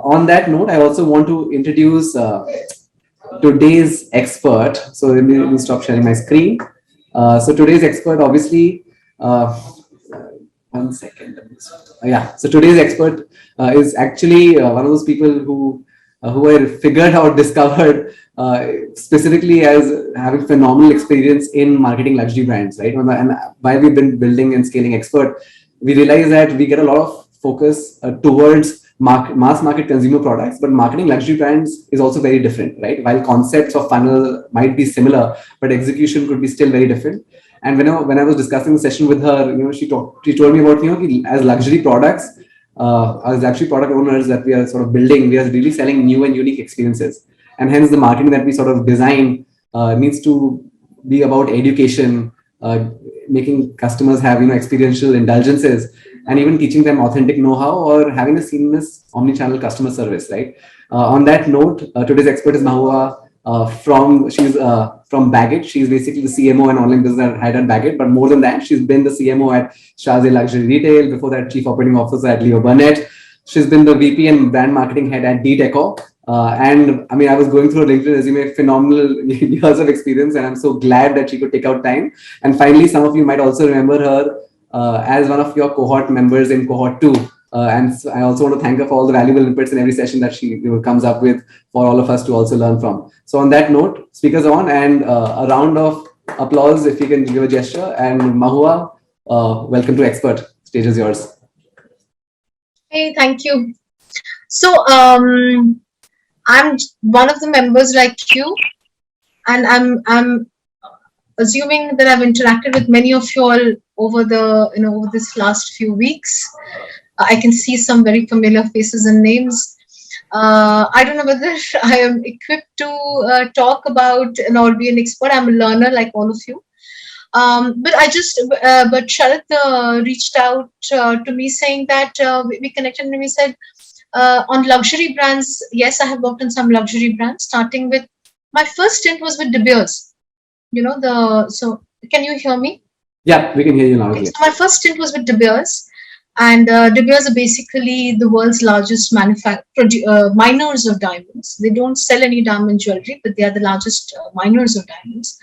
on that note, I also want to introduce today's expert. So let me stop sharing my screen. So today's expert, obviously, 1 second. Yeah. So today's expert is actually one of those people who I figured out, discovered specifically as having phenomenal experience in marketing luxury brands, right? And while we've been building and scaling expert, we realize that we get a lot of focus towards mass market consumer products, but marketing luxury brands is also very different, right? While concepts of funnel might be similar, but execution could be still very different. And when I was discussing the session with her, she told me about, as luxury products, as luxury product owners that we are sort of building, we are really selling new and unique experiences. And hence the marketing that we sort of design needs to be about education, making customers have, experiential indulgences, and even teaching them authentic know-how or having a seamless omni-channel customer service, right? On that note, today's expert is Mahuya. She's from Baggit. She's basically the CMO and online business head at Baggit. But more than that, she's been the CMO at Shazay Luxury Retail. Before that, Chief Operating Officer at Leo Burnett. She's been the VP and brand marketing head at D-Deco. And I mean, I was going through her LinkedIn resume, phenomenal years of experience, and I'm so glad that she could take out time. And finally, some of you might also remember her as one of your cohort members in cohort 2. And so I also want to thank her for all the valuable inputs in every session that she comes up with for all of us to also learn from. So on that note, speakers on, and a round of applause if you can give a gesture. And Mahuya, welcome to Expert. Stage is yours. Hey, thank you. So I'm one of the members like you, and I'm assuming that I've interacted with many of you all over the over this last few weeks. I can see some very familiar faces and names. I don't know whether I am equipped to talk about or be an expert. I'm a learner like all of you. But Sharat reached out to me saying that we connected, and we said on luxury brands. Yes, I have worked on some luxury brands. Starting with my first stint was with De Beers. So can you hear me? Yeah, we can hear you now. Okay, so my first stint was with De Beers. And De Beers are basically the world's largest miners of diamonds. They don't sell any diamond jewelry, but they are the largest miners of diamonds.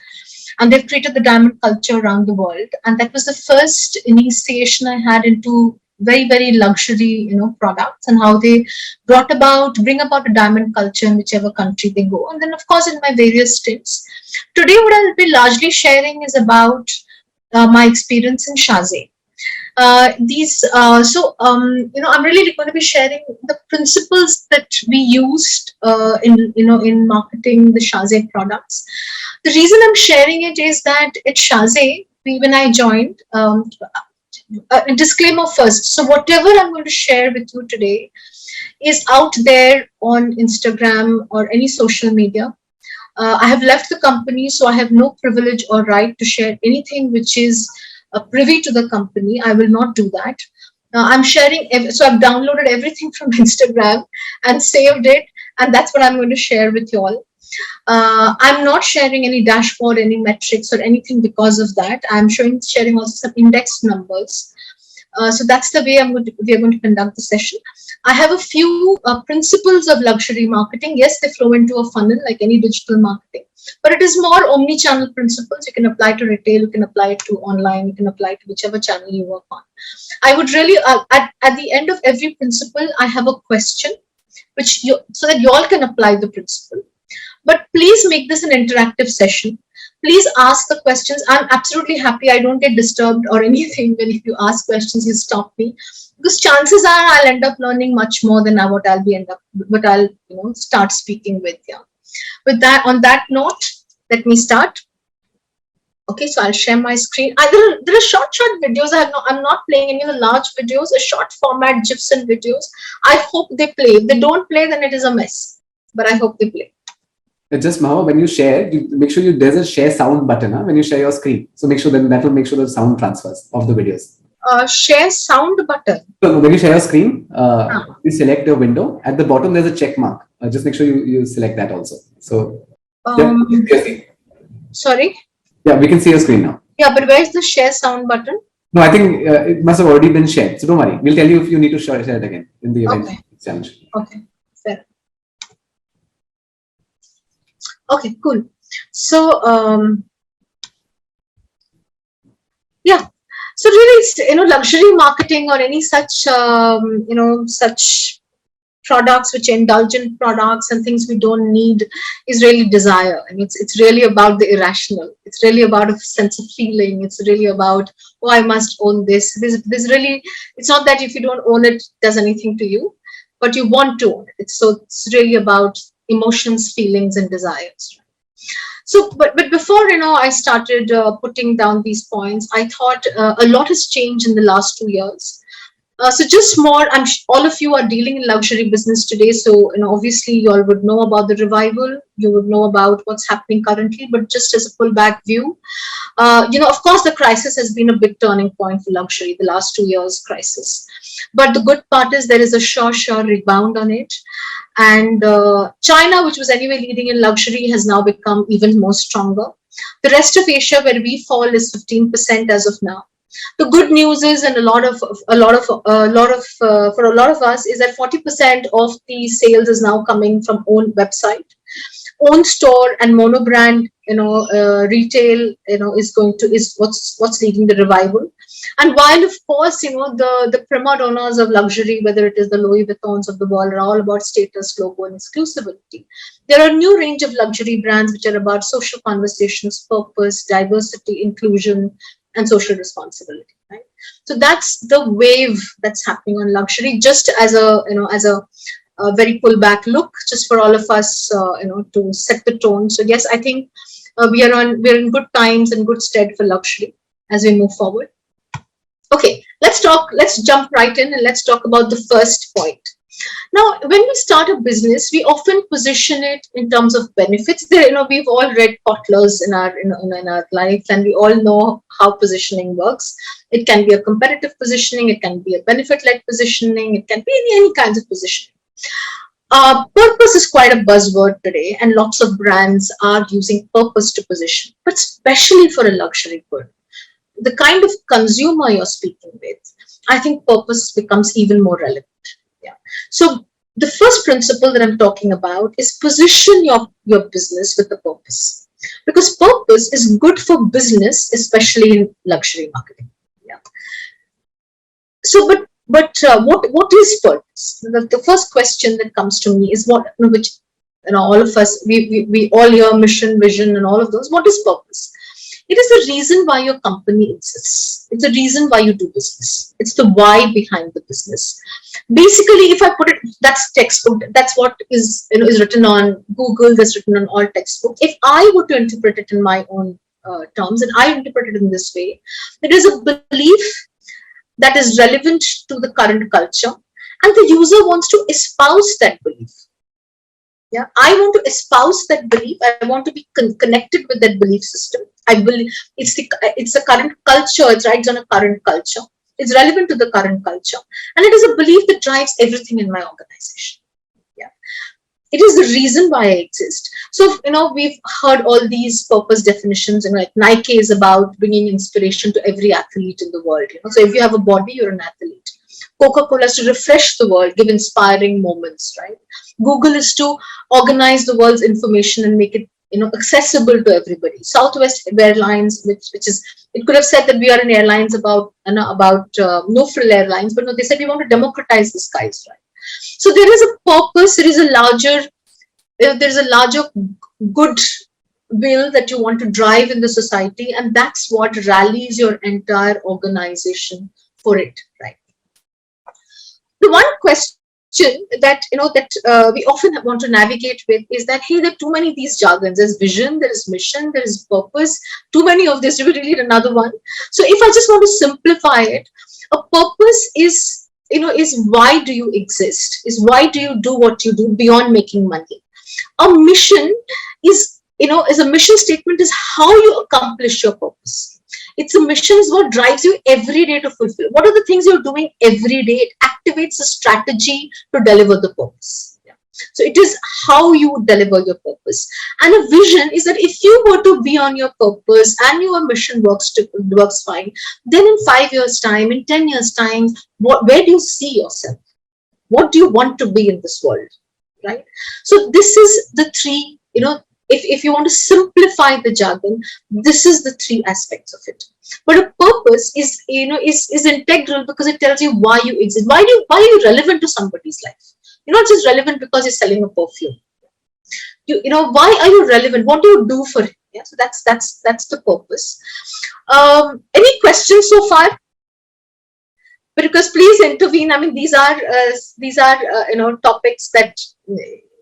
And they've created the diamond culture around the world. And that was the first initiation I had into very, very luxury, products, and how they bring about a diamond culture in whichever country they go. And then, of course, in my various stints. Today, what I'll be largely sharing is about my experience in Shazay. I'm really going to be sharing the principles that we used in marketing the Shazay products. The reason I'm sharing it is that at Shazay, when I joined, a disclaimer first. So whatever I'm going to share with you today is out there on Instagram or any social media. I have left the company, so I have no privilege or right to share anything which is privy to the company. I will not do that. I'm sharing, so I've downloaded everything from Instagram and saved it, and that's what I'm going to share with you all. I'm not sharing any dashboard, any metrics or anything because of that. I'm sharing also some index numbers. So that's the way we are going to conduct the session. I have a few principles of luxury marketing. Yes, they flow into a funnel like any digital marketing, but it is more omni-channel principles. You can apply to retail, you can apply it to online, you can apply it to whichever channel you work on. I would really, at the end of every principle, I have a question, so that you all can apply the principle. But please make this an interactive session. Please ask the questions. I'm absolutely happy. I don't get disturbed or anything when if you ask questions, you stop me. Because chances are I'll end up learning much more than what I'll start speaking with. Yeah. With that, on that note, let me start. Okay, so I'll share my screen. There are short videos. I'm not playing any of the large videos. A short format GIFs and videos. I hope they play. If they don't play, then it is a mess. But I hope they play. Just Mahuya, when you share, make sure there's a share sound button when you share your screen. So make sure that will make sure the sound transfers of the videos. Share sound button. So when you share your screen, you select a window. At the bottom, there's a check mark. Just make sure you select that also. So, sorry? Yeah, we can see your screen now. Yeah, but where's the share sound button? No, I think it must have already been shared. So don't worry. We'll tell you if you need to share it again in the event challenge. Okay. Okay, cool. So, yeah. So really, it's, luxury marketing or any such, such products which are indulgent products and things we don't need is really desire, and it's really about the irrational. It's really about a sense of feeling. It's really about, oh, I must own this. This really, it's not that if you don't own it, it does anything to you, but you want to own it. It's really about emotions, feelings, and desires. So, but before I started putting down these points, I thought a lot has changed in the last 2 years. So just more, all of you are dealing in luxury business today. So, obviously you all would know about the revival. You would know about what's happening currently, but just as a pullback view, of course, the crisis has been a big turning point for luxury, the last 2 years crisis. But the good part is there is a sure rebound on it. And China, which was anyway leading in luxury, has now become even more stronger. The rest of Asia, where we fall, is 15% as of now. The good news is, and for a lot of us, is that 40% of the sales is now coming from own website, own store, and monobrand. Retail. Is what's leading the revival. And while of course the prima donnas of luxury, whether it is the Louis Vuittons of the world, are all about status, logo, and exclusivity, there are a new range of luxury brands which are about social conversations, purpose, diversity, inclusion, and social responsibility. Right. So that's the wave that's happening on luxury. Just as a very pullback look, just for all of us, to set the tone. So yes, I think we're in good times and good stead for luxury as we move forward. Okay, let's jump right in and let's talk about the first point. Now, when we start a business, we often position it in terms of benefits. We've all read Kotler's in our life, and we all know how positioning works. It can be a competitive positioning, it can be a benefit-led positioning, it can be any kinds of positioning. Purpose is quite a buzzword today, and lots of brands are using purpose to position, but especially for a luxury good. The kind of consumer you're speaking with, I think purpose becomes even more relevant. Yeah. So the first principle that I'm talking about is position your business with a purpose, because purpose is good for business, especially in luxury marketing. Yeah. So, what is purpose? The first question that comes to me is which all of us we all hear mission, vision, and all of those. What is purpose? It is the reason why your company exists. It's the reason why you do business. It's the why behind the business. Basically, if I put it, that's textbook. That's what is written on Google. That's written on all textbooks. If I were to interpret it in my own terms, and I interpret it in this way, it is a belief that is relevant to the current culture, and the user wants to espouse that belief. Yeah, I want to espouse that belief. I want to be connected with that belief system. I believe it's a current culture. It rides on a current culture. It's relevant to the current culture, and it is a belief that drives everything in my organization. Yeah, it is the reason why I exist. So we've heard all these purpose definitions, and like Nike is about bringing inspiration to every athlete in the world. So if you have a body, you're an athlete. Coca-Cola is to refresh the world, give inspiring moments, right? Google is to organize the world's information and make it accessible to everybody. Southwest Airlines, which is, it could have said that we are in airlines about no frill airlines, but no, they said we want to democratize the skies, right? So there is a purpose. There is a larger good will that you want to drive in the society, and that's what rallies your entire organization for it, right? The one question that we often want to navigate with is that, hey, there are too many of these jargons. There's vision, there is mission, there is purpose. Too many of this. Do we really need another one? So if I just want to simplify it, a purpose is why do you exist? Is why do you do what you do beyond making money? A mission is a mission statement is how you accomplish your purpose. It's a mission is what drives you every day to fulfill. What are the things you're doing every day? It activates a strategy to deliver the purpose. Yeah. So it is how you deliver your purpose. And a vision is that if you were to be on your purpose and your mission works fine, then in 5 years' time, in 10 years' time, where do you see yourself? What do you want to be in this world? Right? So this is the three, if you want to simplify the jargon, this is the three aspects of it. But a purpose is integral because it tells you why you exist. Why are you relevant to somebody's life? You're not just relevant because you're selling a perfume. Why are you relevant? What do you do for him? Yeah, so that's the purpose. Any questions so far? Because please intervene. I mean, these are topics that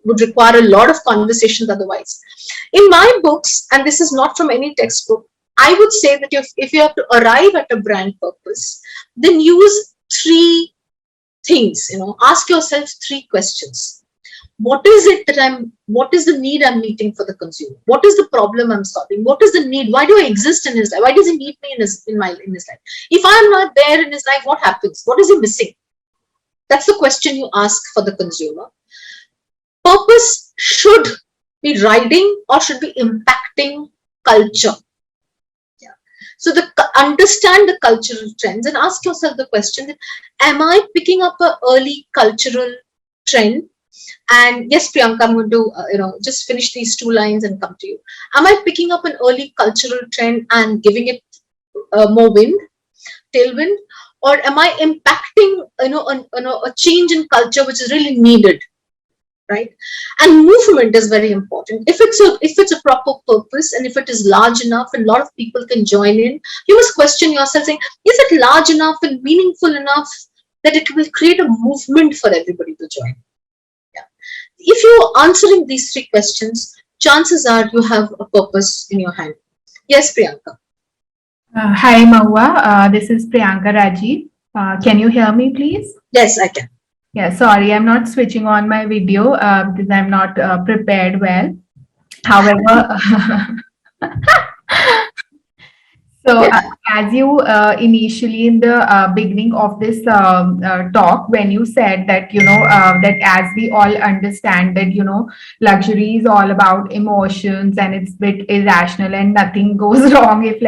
would require a lot of conversations otherwise. In my books, and this is not from any textbook, I would say that if you have to arrive at a brand purpose, then use three things. Ask yourself three questions. What is the need I'm meeting for the consumer? What is the problem I'm solving? What is the need? Why do I exist in his life? Why does he need me in his life? If I'm not there in his life, what happens? What is he missing? That's the question you ask for the consumer. Purpose should be riding or should be impacting culture. Yeah. So understand the cultural trends and ask yourself the question: am I picking up an early cultural trend? And yes, Priyanka, I'm going to just finish these two lines and come to you. Am I picking up an early cultural trend and giving it more tailwind, or am I impacting a change in culture which is really needed, right? And movement is very important. If it's a proper purpose and if it is large enough and a lot of people can join in, you must question yourself, saying, is it large enough and meaningful enough that it will create a movement for everybody to join? If you're answering these three questions, chances are you have a purpose in your hand. Yes, Priyanka. Hi, Mahuya. This is Priyanka Rajiv. Can you hear me, please? Yes, I can. Yeah, sorry, I'm not switching on my video because I'm not prepared well. However, so as you initially in the beginning of this talk, when you said that, that as we all understand that, luxury is all about emotions and it's a bit irrational and nothing goes wrong if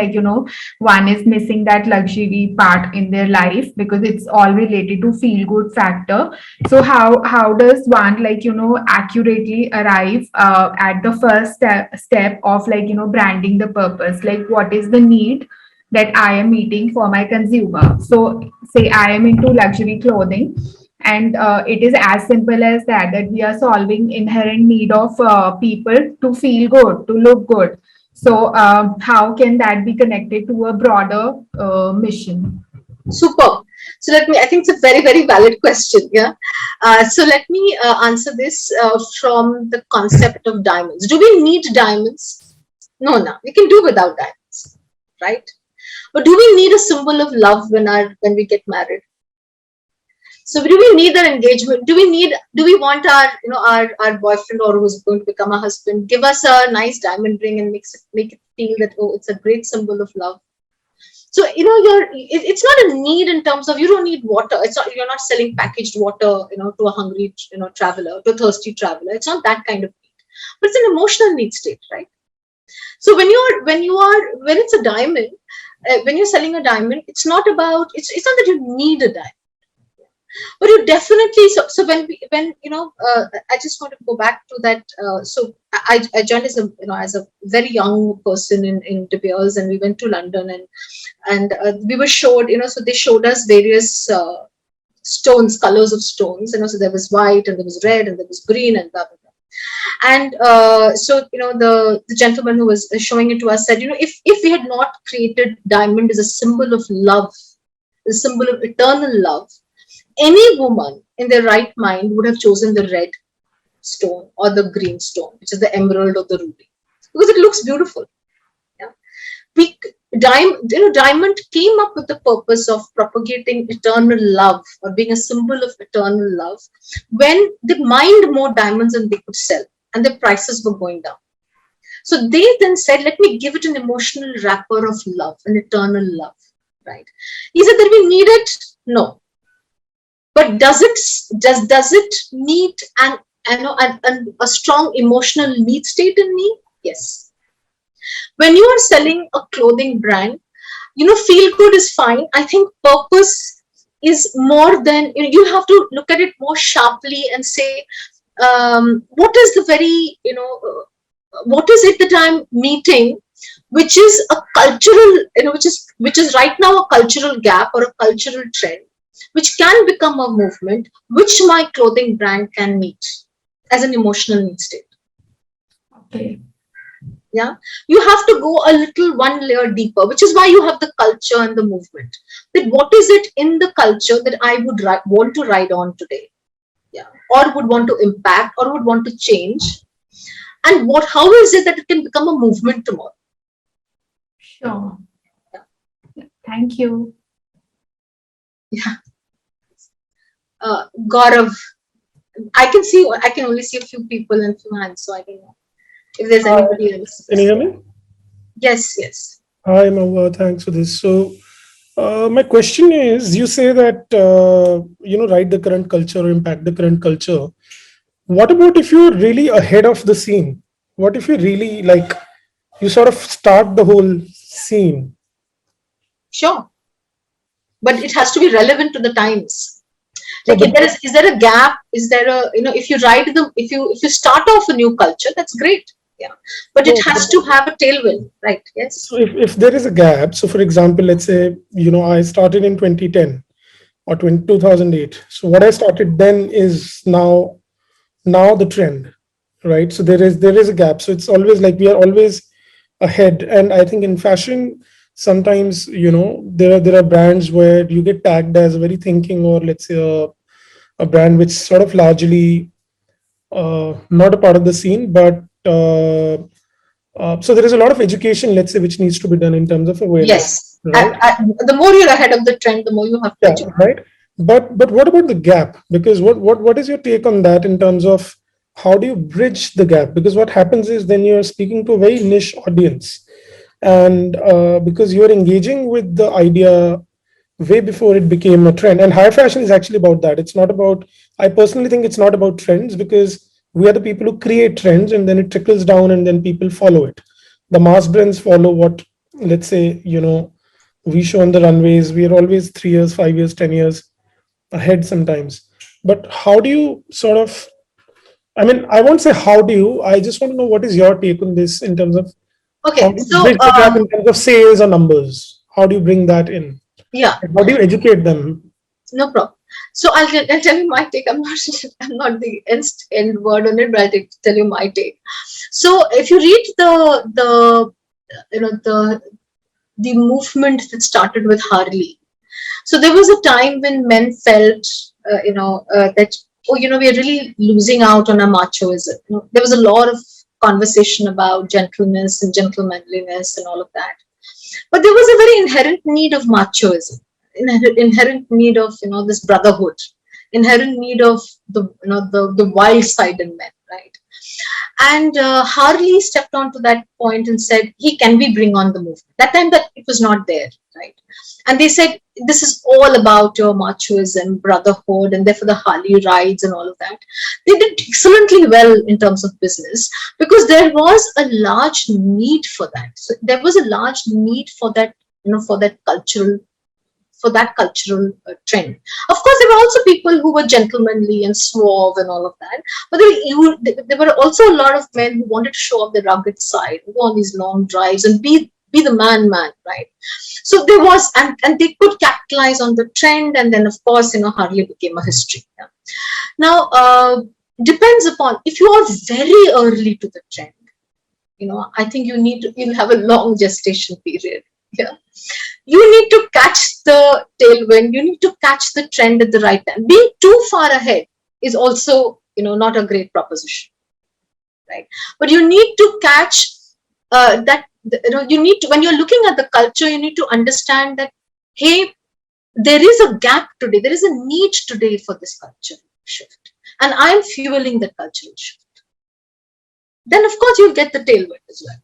one is missing that luxury part in their life because it's all related to feel good factor. So how does one accurately arrive at the first step of branding the purpose? Like what is the need that I am meeting for my consumer? So say I am into luxury clothing and it is as simple as that we are solving inherent need of people to feel good, to look good. So how can that be connected to a broader mission? Super. So I think it's a very, very valid question. Yeah. So let me answer this from the concept of diamonds. Do we need diamonds? No, we can do without diamonds, right? But do we need a symbol of love when we get married? So do we need that engagement? Do we want our boyfriend or who's going to become a husband give us a nice diamond ring and make it feel that, oh, it's a great symbol of love? So it's not a need in terms of you don't need water. You're not selling packaged water to a hungry traveler, to a thirsty traveler. It's not that kind of need, but it's an emotional need state, right? So when it's a diamond, when you're selling a diamond, it's not that you need a diamond, but you definitely. So when I just want to go back to that. So I joined as a very young person in De Beers, and we went to London and we were showed, so they showed us various stones, colors of stones, so there was white and there was red and there was green and blah blah blah. And so the gentleman who was showing it to us said, if we had not created diamond as a symbol of love, a symbol of eternal love, any woman in their right mind would have chosen the red stone or the green stone, which is the emerald or the ruby, because it looks beautiful. Yeah. Diamond came up with the purpose of propagating eternal love or being a symbol of eternal love when they mined more diamonds than they could sell and their prices were going down. So they then said, let me give it an emotional wrapper of love, an eternal love, right? Is it that we need it? No. But does it meet a strong emotional need state in me? Yes. When you are selling a clothing brand, feel good is fine. I think purpose is more than, you have to look at it more sharply and say, what is the very, what is it that I'm meeting, which is a cultural, which is right now a cultural gap or a cultural trend, which can become a movement, which my clothing brand can meet as an emotional need state. Okay. Yeah, you have to go a little one layer deeper, which is why you have the culture and the movement. That what is it in the culture that I would want to ride on today? Yeah, or would want to impact or would want to change, and how is it that it can become a movement tomorrow? Sure. Thank you. Yeah. Gaurav, I can only see a few people and few hands, so I don't know if there's anybody else. Can you hear me? Yes. Hi, Mahuya. Thanks for this. So, my question is, you say that, write the current culture or impact the current culture. What about if you're really ahead of the scene? What if you really you sort of start the whole scene? Sure, but it has to be relevant to the times. No, Like, but is there a gap? Is there a, if you if you start off a new culture, that's great. Yeah, but it no, has to have a tailwind, right? Yes. so if there is a gap, so for example, let's say, I started in 2010 or 2008. So what I started then is now the trend, right? So there is a gap. So it's always like we are always ahead. And I think in fashion, sometimes there are brands where you get tagged as very thinking, or let's say a brand which sort of largely not a part of the scene, but so there is a lot of education, let's say, which needs to be done in terms of awareness, Yes. right? The more you're ahead of the trend, the more you have to Yeah, educate. right. But what about the gap? Because what is your take on that in terms of how do you bridge the gap? Because what happens is then you're speaking to a very niche audience, and because you're engaging with the idea way before it became a trend. And high fashion is actually about that. It's not about. I personally think it's not about trends, because we are the people who create trends, and then it trickles down, and then people follow it. The mass brands follow what, let's say, we show on the runways. We are always 3 years, 5 years, 10 years ahead sometimes. But how do you sort of, I mean, I won't say how do you, I just want to know what is your take on this in terms of how Okay, do you so bridge the gap in terms of sales or numbers? How do you bring that in? yeah, How do you educate them? no problem. So I'll tell you my take. I'm not I'm not the end word on it, but I'll tell you my take. So if you read the movement that started with Harley. So there was a time when men felt, that, oh, we are really losing out on our machoism. There was a lot of conversation about gentleness and gentlemanliness and all of that. But there was a very inherent need of machoism, inherent need of, this brotherhood, inherent need of the wild side in men, right? And Harley stepped onto that point and said, "He can we bring on the movement?" That time that it was not there, right? And they said, "This is all about your machoism, brotherhood, and therefore the Harley rides and all of that." They did excellently well in terms of business because there was a large need for that. So there was a large need for that, for that cultural trend. Of course, there were also people who were gentlemanly and suave and all of that, but there were also a lot of men who wanted to show off their rugged side, go on these long drives and be the man, right? So there was, and they could capitalize on the trend, and then of course, Harley became a history. Yeah. Now, depends upon if you are very early to the trend. I think you'll have a long gestation period. Yeah. You need to catch the tailwind. You need to catch the trend at the right time. Being too far ahead is also, not a great proposition, right? But you need to catch that. You need to, when you're looking at the culture, you need to understand that, hey, there is a gap today. There is a need today for this culture shift, and I'm fueling that cultural shift. Then, of course, you'll get the tailwind as well.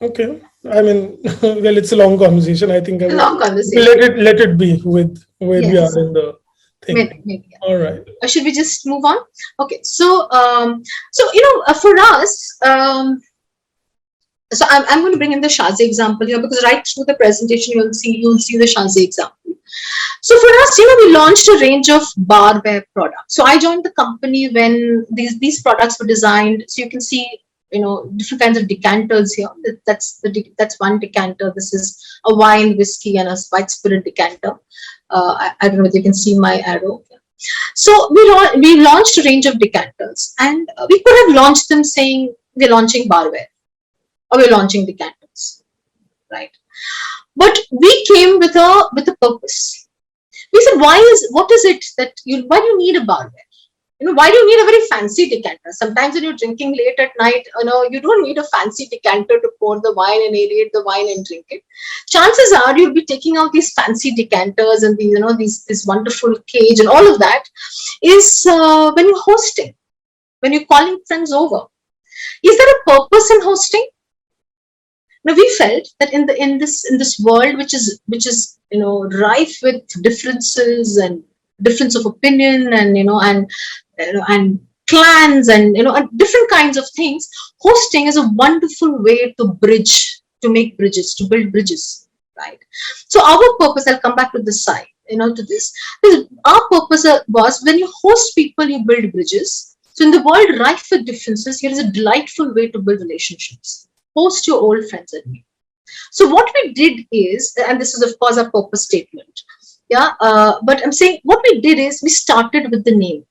Okay. I mean, well, it's a long conversation. I think I would Long conversation. let it be with where we Yes. are in the thing. Maybe. Yeah. All right. Or should we just move on? Okay. So, for us, so I'm going to bring in the Shazi example here because right through the presentation you'll see the Shazi example. So for us, we launched a range of barware products. So I joined the company when these products were designed. So you can see, different kinds of decanters here. That's one decanter. This is a wine, whiskey, and a white spirit decanter. I don't know if you can see my arrow. So we launched a range of decanters, and we could have launched them saying we're launching barware or we're launching decanters, right? But we came with a purpose. We said, what is it that why do you need a barware? Why do you need a very fancy decanter? Sometimes when you're drinking late at night, you don't need a fancy decanter to pour the wine and aerate the wine and drink it. Chances are you'll be taking out these fancy decanters and this wonderful cage and all of that is when you're hosting, when you're calling friends over. Is there a purpose in hosting? Now we felt that in this world which is rife with differences and difference of opinion and clans and different kinds of things, hosting is a wonderful way to make bridges, to build bridges, right? So our purpose, I'll come back to this side, to this. Our purpose was when you host people, you build bridges. So in the world rife with differences, here is a delightful way to build relationships. Host your old friends and me. So what we did is, and this is of course a purpose statement, but I'm saying what we did is we started with the name.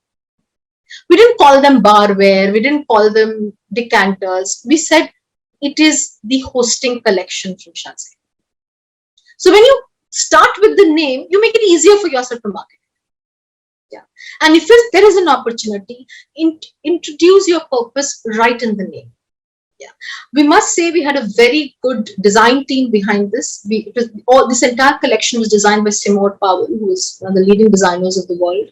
We didn't call them barware, we didn't call them decanters. We said it is the hosting collection from Shazay. So when you start with the name, you make it easier for yourself to market. Yeah, and if there is an opportunity, introduce your purpose right in the name. Yeah, we must say we had a very good design team behind this. This entire collection was designed by CMO, who is one of the leading designers of the world,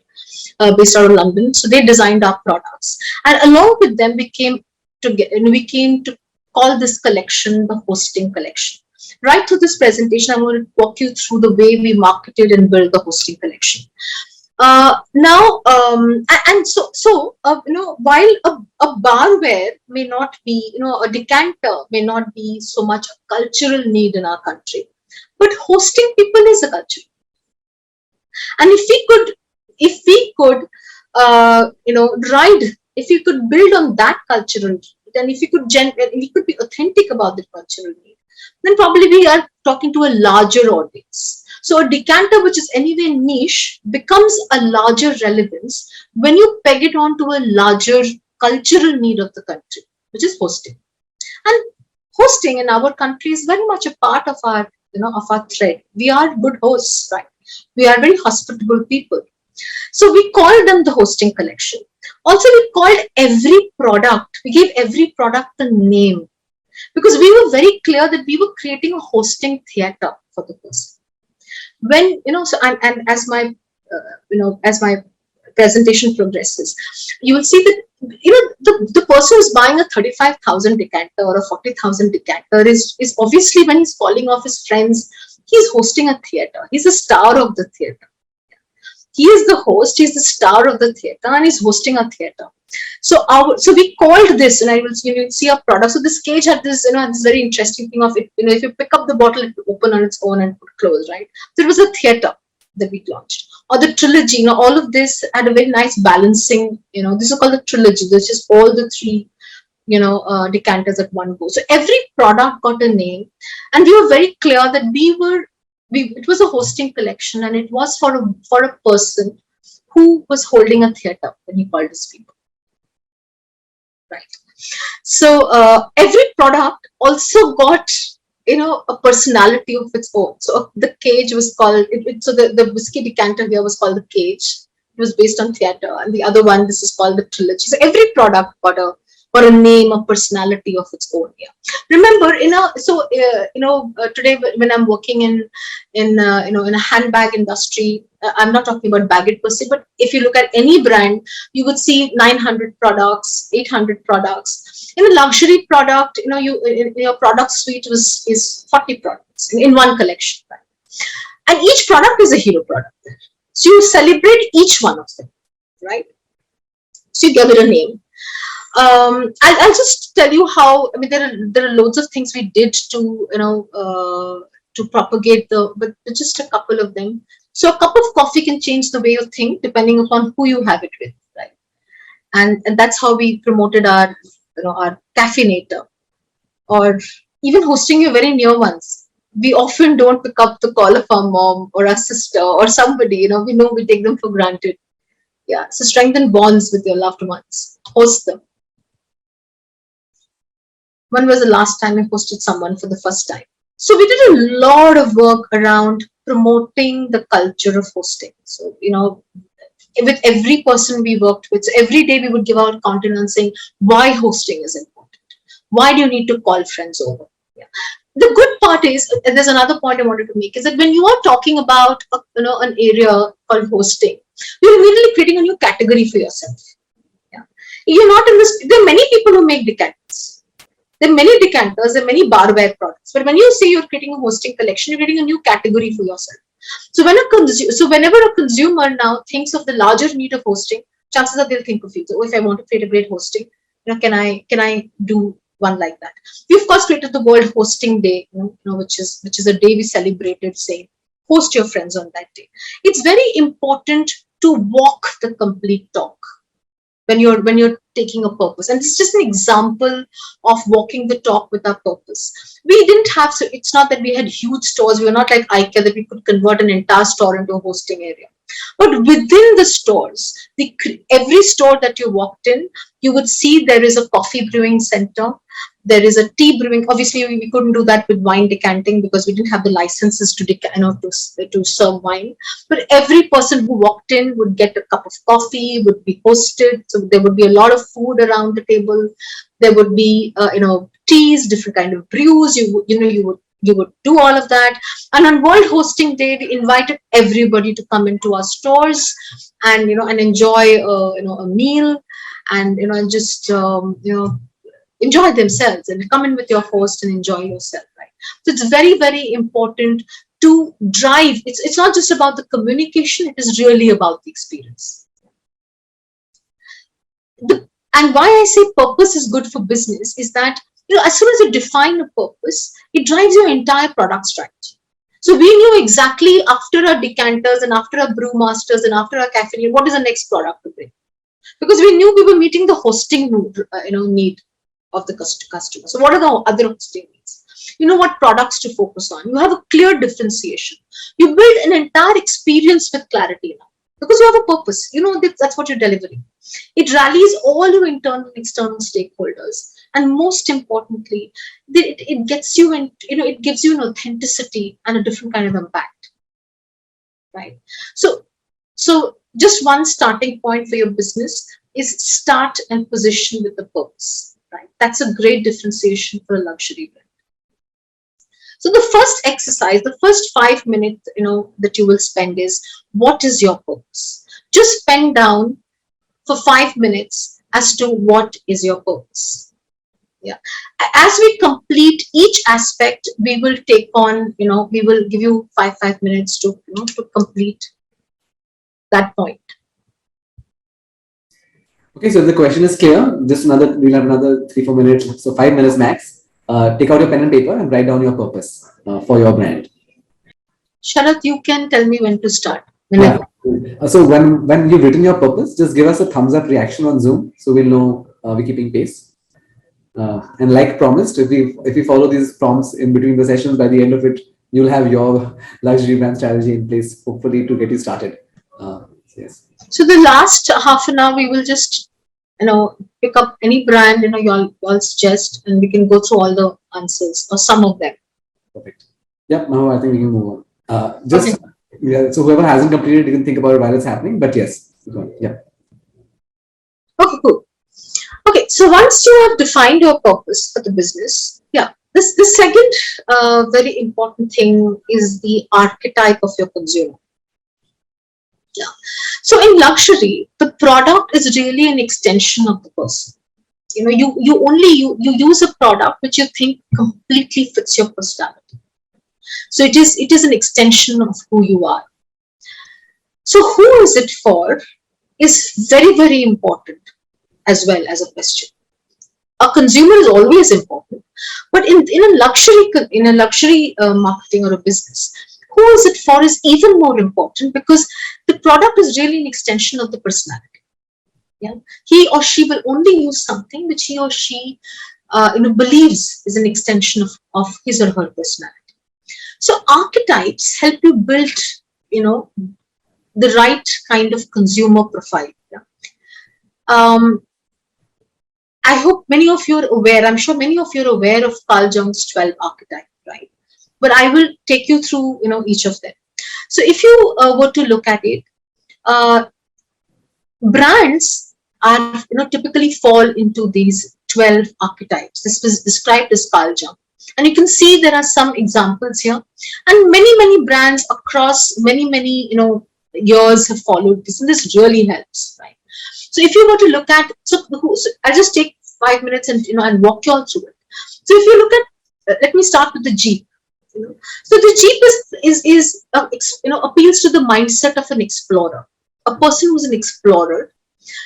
based out of London. So they designed our products, and along with them, we came to call this collection the hosting collection. Right through this presentation, I'm going to walk you through the way we marketed and built the hosting collection. While a barware may not be, a decanter may not be so much a cultural need in our country, but hosting people is a culture. And if we could build on that cultural need, and if we could be authentic about the cultural need, then probably we are talking to a larger audience. So a decanter, which is anyway niche, becomes a larger relevance when you peg it onto a larger cultural need of the country, which is hosting. And hosting in our country is very much a part of our thread. We are good hosts, right? We are very hospitable people. So we called them the hosting collection. Also, we gave every product a name, because we were very clear that we were creating a hosting theater for the person. When and as my presentation progresses, you will see that the person who's buying a 35,000 decanter or a 40,000 decanter is obviously, when he's calling off his friends, he's hosting a theater. He's a star of the theater. He is the host, he's the star of the theater, and he's hosting a theater. So we called this, and you will see our product. So this cage had this, this very interesting thing of it. If you pick up the bottle, it will open on its own and close, right? So it was a theater that we launched. Or the trilogy, all of this had a very nice balancing. This is called the trilogy, which is all the three, decanters at one go. So every product got a name, and we were very clear that it was a hosting collection, and it was for a person who was holding a theater when he called his people. Right. So every product also got a personality of its own. So the cage was called so the whiskey decanter here was called the cage. It was based on theater, and the other one, this is called the trilogy. So every product got a name, a personality of its own. Yeah. Remember, today when I'm working in a handbag industry, I'm not talking about Baggit per se, but if you look at any brand, you would see 900 products, 800 products. In a luxury product, your product suite is 40 products in one collection, right? And each product is a hero product. So you celebrate each one of them, right? So you give it a name. I'll just tell you how. There are loads of things we did to propagate but just a couple of them. So a cup of coffee can change the way you think depending upon who you have it with, right? And that's how we promoted our, our caffeinator, or even hosting your very near ones. We often don't pick up the call of our mom or our sister or somebody, we know we take them for granted. Yeah. So strengthen bonds with your loved ones. Host them. When was the last time you hosted someone for the first time? So we did a lot of work around promoting the culture of hosting. So, with every person we worked with, so every day we would give out content on saying why hosting is important. Why do you need to call friends over? Yeah. The good part is, and there's another point I wanted to make, is that when you are talking about an area called hosting, you're immediately creating a new category for yourself. Yeah. You're not in this. There are many people who make decanters. There are many decanters. There are many barware products. But when you say you're creating a hosting collection, you're creating a new category for yourself. So whenever a consumer now thinks of the larger need of hosting, chances are they'll think of you. So if I want to create a great hosting, can I do one like that? We of course created the World Hosting Day, which is a day we celebrated, saying host your friends on that day. It's very important to walk the complete talk when you're taking a purpose, and it's just an example of walking the talk with our purpose. We didn't have, so it's not that we had huge stores. We were not like IKEA that we could convert an entire store into a hosting area. But within the stores, every store that you walked in, you would see there is a coffee brewing center. There is a tea brewing. Obviously, we couldn't do that with wine decanting because we didn't have the licenses to serve wine. But every person who walked in would get a cup of coffee, would be hosted. So there would be a lot of food around the table. There would be teas, different kind of brews. You would do all of that. And on World Hosting Day, we invited everybody to come into our stores and enjoy a meal, and just enjoy themselves and come in with your host and enjoy yourself, right? So it's very, very important to drive. It's not just about the communication, it is really about the experience. And why I say purpose is good for business is that, as soon as you define a purpose, it drives your entire product strategy. So we knew exactly after our decanters and after our brewmasters and after our cafe, what is the next product to bring? Because we knew we were meeting the hosting need of the customer. So what are the other hosting needs? You know what products to focus on. You have a clear differentiation. You build an entire experience with clarity now because you have a purpose. That's what you're delivering. It rallies all your internal and external stakeholders, and most importantly, it gets you and it gives you an authenticity and a different kind of impact, right? So just one starting point for your business is start and position with the purpose, right? That's a great differentiation for a luxury brand. So the first exercise, the first 5 minutes, that you will spend is, what is your purpose? Just pen down for 5 minutes as to what is your purpose. Yeah. As we complete each aspect, we will take on, we will give you five minutes to complete that point. Okay, so the question is clear. We'll have another 3-4 minutes, so 5 minutes max. Take out your pen and paper and write down your purpose for your brand. Sharath, you can tell me when to start. Yeah. So when you've written your purpose, just give us a thumbs up reaction on Zoom, so we'll know we're keeping pace. And like promised, if we follow these prompts in between the sessions, by the end of it, you'll have your luxury brand strategy in place, hopefully, to get you started. Yes. So the last half an hour, we will just pick up any brand you all suggest, and we can go through all the answers or some of them. Perfect. Yep. Now I think we can move on. Yeah. So whoever hasn't completed, you can think about it while it's happening. But yes. Yeah. Okay. Cool. Okay. So once you have defined your purpose for the business, the second very important thing is the archetype of your consumer. Yeah. So in luxury, the product is really an extension of the person. You use a product which you think completely fits your personality. So it is an extension of who you are. So who is it for is very, very important as well as a question. A consumer is always important, but in a luxury marketing or a business, who is it for is even more important, because the product is really an extension of the personality. Yeah, he or she will only use something which he or she believes is an extension of his or her personality. So archetypes help you build, the right kind of consumer profile. Yeah? I hope many of you are aware, I'm sure many of you are aware of Carl Jung's 12 archetypes, right? But I will take you through, each of them. So if you were to look at it, brands are, typically fall into these 12 archetypes. This was described as Carl Jung. And you can see there are some examples here. And many brands across many, years have followed this. And this really helps, right? So if you were to look at, so I'll just take 5 minutes and, and walk you all through it. So if you look at, let me start with the Jeep. So the Jeep is appeals to the mindset of an explorer, a person who's an explorer.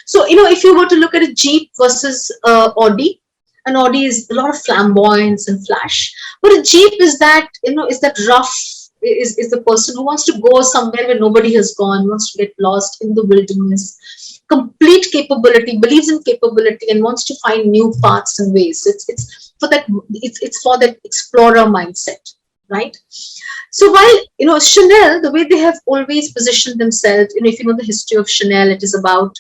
So, if you were to look at a Jeep versus Audi, an Audi is a lot of flamboyance and flash, but a Jeep is that, is that rough, is the person who wants to go somewhere where nobody has gone, wants to get lost in the wilderness, complete capability, believes in capability, and wants to find new paths and ways. It's for that explorer mindset, right? So while, Chanel, the way they have always positioned themselves, if you know the history of Chanel, it is about,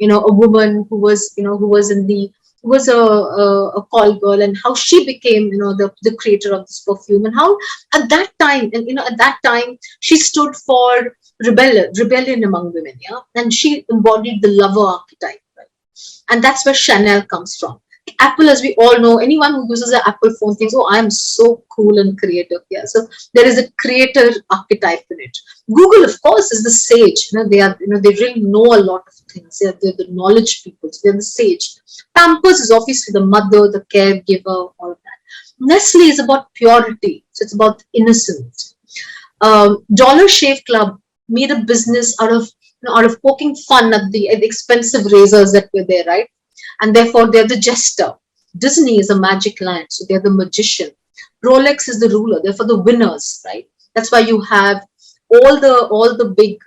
a woman who was a call girl, and how she became, the creator of this perfume, and how at that time she stood for rebellion among women, yeah, and she embodied the lover archetype, right? And that's where Chanel comes from. Apple, as we all know, anyone who uses an Apple phone thinks, oh, I'm so cool and creative. Yeah, so there is a creator archetype in it. Google, of course, is the sage. They are, they really know a lot of things. They're the knowledge people. So they're the sage. Pampers is obviously the mother, the caregiver, all of that. Nestle is about purity. So it's about innocence. Dollar Shave Club made a business out of poking fun at the expensive razors that were there, right? And therefore they're the jester. Disney is a magic land, so they're the magician. Rolex is the ruler, therefore the winners, right? That's why you have all the big,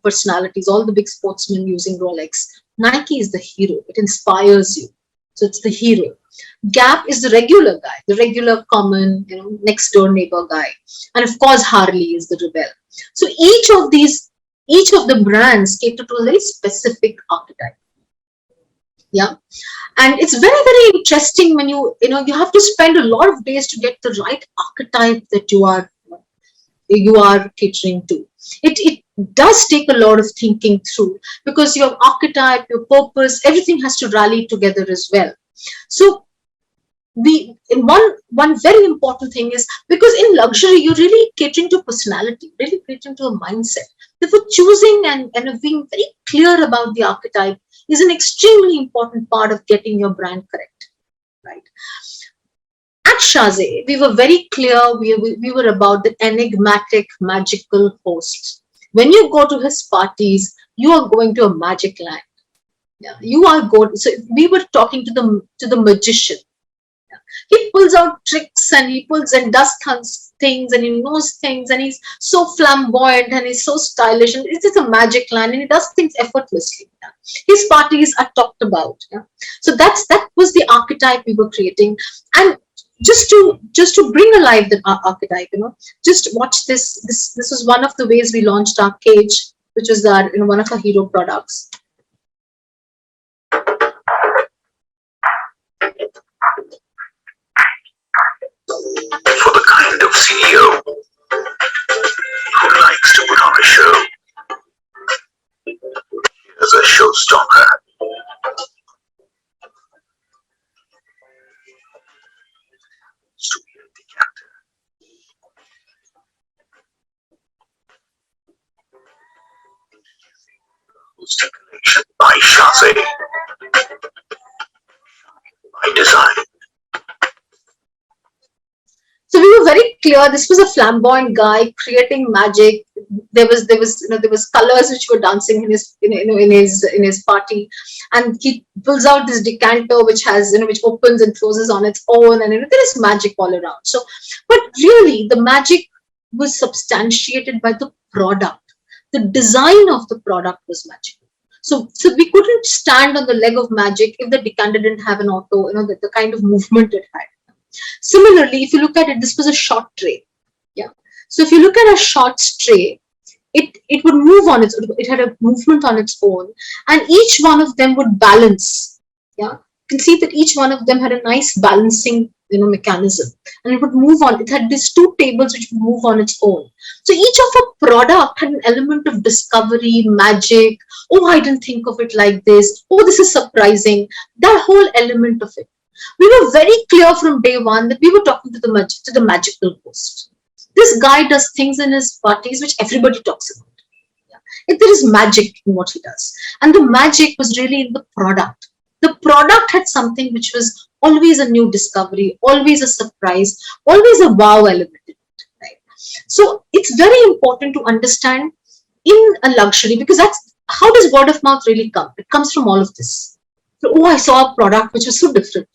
personalities, all the big sportsmen using Rolex. Nike is the hero. It inspires you. So it's the hero. Gap is the regular guy, the regular common, next door neighbor guy. And of course, Harley is the rebel. So each of the brands cater to a very specific archetype. Yeah, and it's very interesting when you have to spend a lot of days to get the right archetype that you are catering to. It does take a lot of thinking through, because your archetype, your purpose, everything has to rally together as well. So one very important thing is, because in luxury you're really catering to personality, really catering to a mindset. Therefore, choosing and being very clear about the archetype is an extremely important part of getting your brand correct, right? At Shazay, we were very clear. We were about the enigmatic, magical host. When you go to his parties, you are going to a magic land. Yeah, you are going. So we were talking to the magician. Yeah. He pulls out tricks and he pulls and does things, and he knows things, and he's so flamboyant and he's so stylish, and it's just a magic land, and he does things effortlessly. Yeah. His parties are talked about. Yeah. So that was the archetype we were creating. And just to bring alive the archetype, just watch this. This was one of the ways we launched our cage, which is our one of our hero products. For the kind of CEO who likes to put on a show, here's a showstopper. Hosting collection by Shazay. By design. So we were very clear. This was a flamboyant guy creating magic. There was colors which were dancing in his party, and he pulls out this decanter which has which opens and closes on its own, and there is magic all around. So, but really the magic was substantiated by the product. The design of the product was magical. So we couldn't stand on the leg of magic if the decanter didn't have an auto, the kind of movement it had. Similarly, if you look at it, this was a short tray. Yeah. So if you look at a short tray, it would move on it had a movement on its own, and each one of them would balance. Yeah. You can see that each one of them had a nice balancing mechanism, and it would move on. It had these two tables which would move on its own. So each of a product had an element of discovery, magic. Oh, I didn't think of it like this. Oh, this is surprising. That whole element of it. We were very clear from day one that we were talking to the magical ghost. This guy does things in his parties which everybody talks about. Yeah. If there is magic in what he does, and the magic was really in the product. The product had something which was always a new discovery, always a surprise, always a wow element in it. Right? So it's very important to understand in a luxury, because that's how does word of mouth really come? It comes from all of this. So, oh, I saw a product which was so different.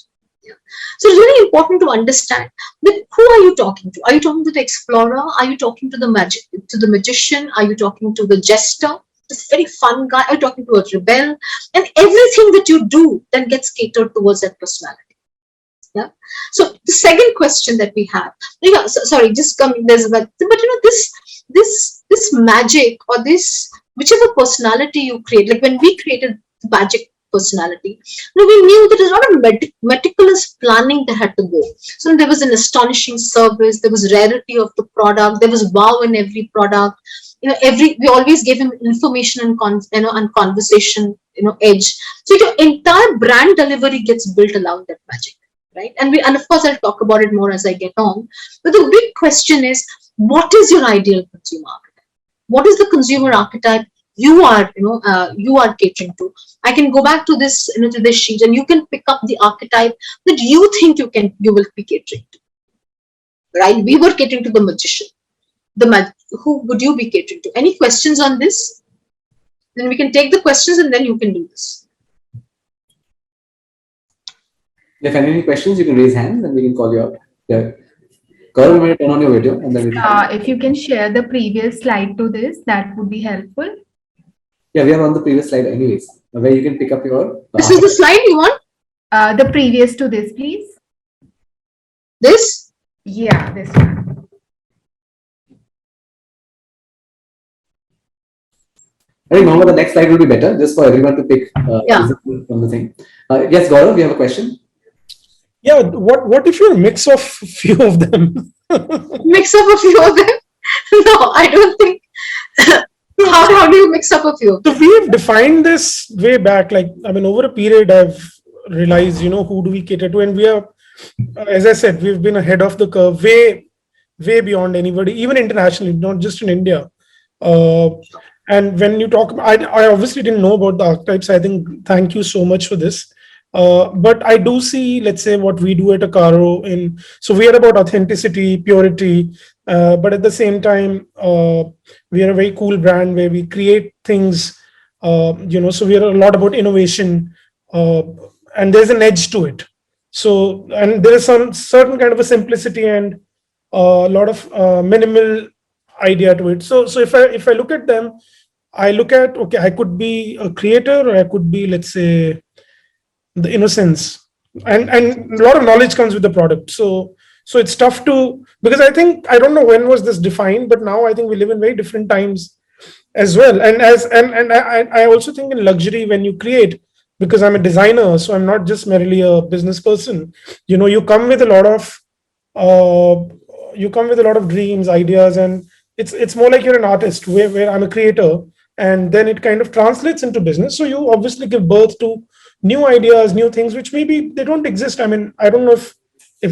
So it's really important to understand that who are you talking to? Are you talking to the explorer? Are you talking to the magician? Are you talking to the jester? This very fun guy? Are you talking to a rebel? And everything that you do then gets catered towards that personality. Yeah. So the second question that we have, sorry, just coming. There's but this magic, or this whichever personality you create, like when we created the magic personality. Now we knew that there's a lot of meticulous planning that had to go. So there was an astonishing service, there was rarity of the product, there was wow in every product. We always gave him information and conversation, edge. So your entire brand delivery gets built around that magic, right? And of course I'll talk about it more as I get on. But the big question is, what is your ideal consumer archetype? What is the consumer archetype you are catering to? I can go back to this to this sheet, and you can pick up the archetype that you think you will be catering to. Right? We were catering to the magician. Who would you be catering to? Any questions on this? Then we can take the questions, and then you can do this. If any questions, you can raise hands and we can call you out. Yeah. Gaurav, you may turn on your video, and then if you can share the previous slide to this, that would be helpful. Yeah, we are on the previous slide anyways, where you can pick up your... This is the slide you want? The previous to this, please. This? Yeah, this one. I think, Mohammed, the next slide will be better, just for everyone to pick from the thing. Yes, Gaurav, you have a question? Yeah, what if you're a mix of few of them? Mix up a few of them? No, I don't think. How do you mix up a few? So we have defined this way back. Like, I mean, over a period, I've realized, who do we cater to, and we are, as I said, we've been ahead of the curve, way beyond anybody, even internationally, not just in India. And when you talk, I obviously didn't know about the archetypes. I think, thank you so much for this. But I do see, let's say, what we do at Akaro so we are about authenticity, purity, but at the same time, we are a very cool brand where we create things, so we are a lot about innovation, and there's an edge to it. So, and there is some certain kind of a simplicity and a lot of minimal idea to it. So if I look at them, I look at, okay, I could be a creator, or I could be, let's say, the innocence, and a lot of knowledge comes with the product. So it's tough to, because I think, I don't know when was this defined, but now I think we live in very different times as well. And I also think in luxury, when you create, because I'm a designer, so I'm not just merely a business person, you come with a lot of dreams, ideas, and it's more like you're an artist, where I'm a creator, and then it kind of translates into business. So you obviously give birth to new ideas, new things, which maybe they don't exist. I mean, I don't know if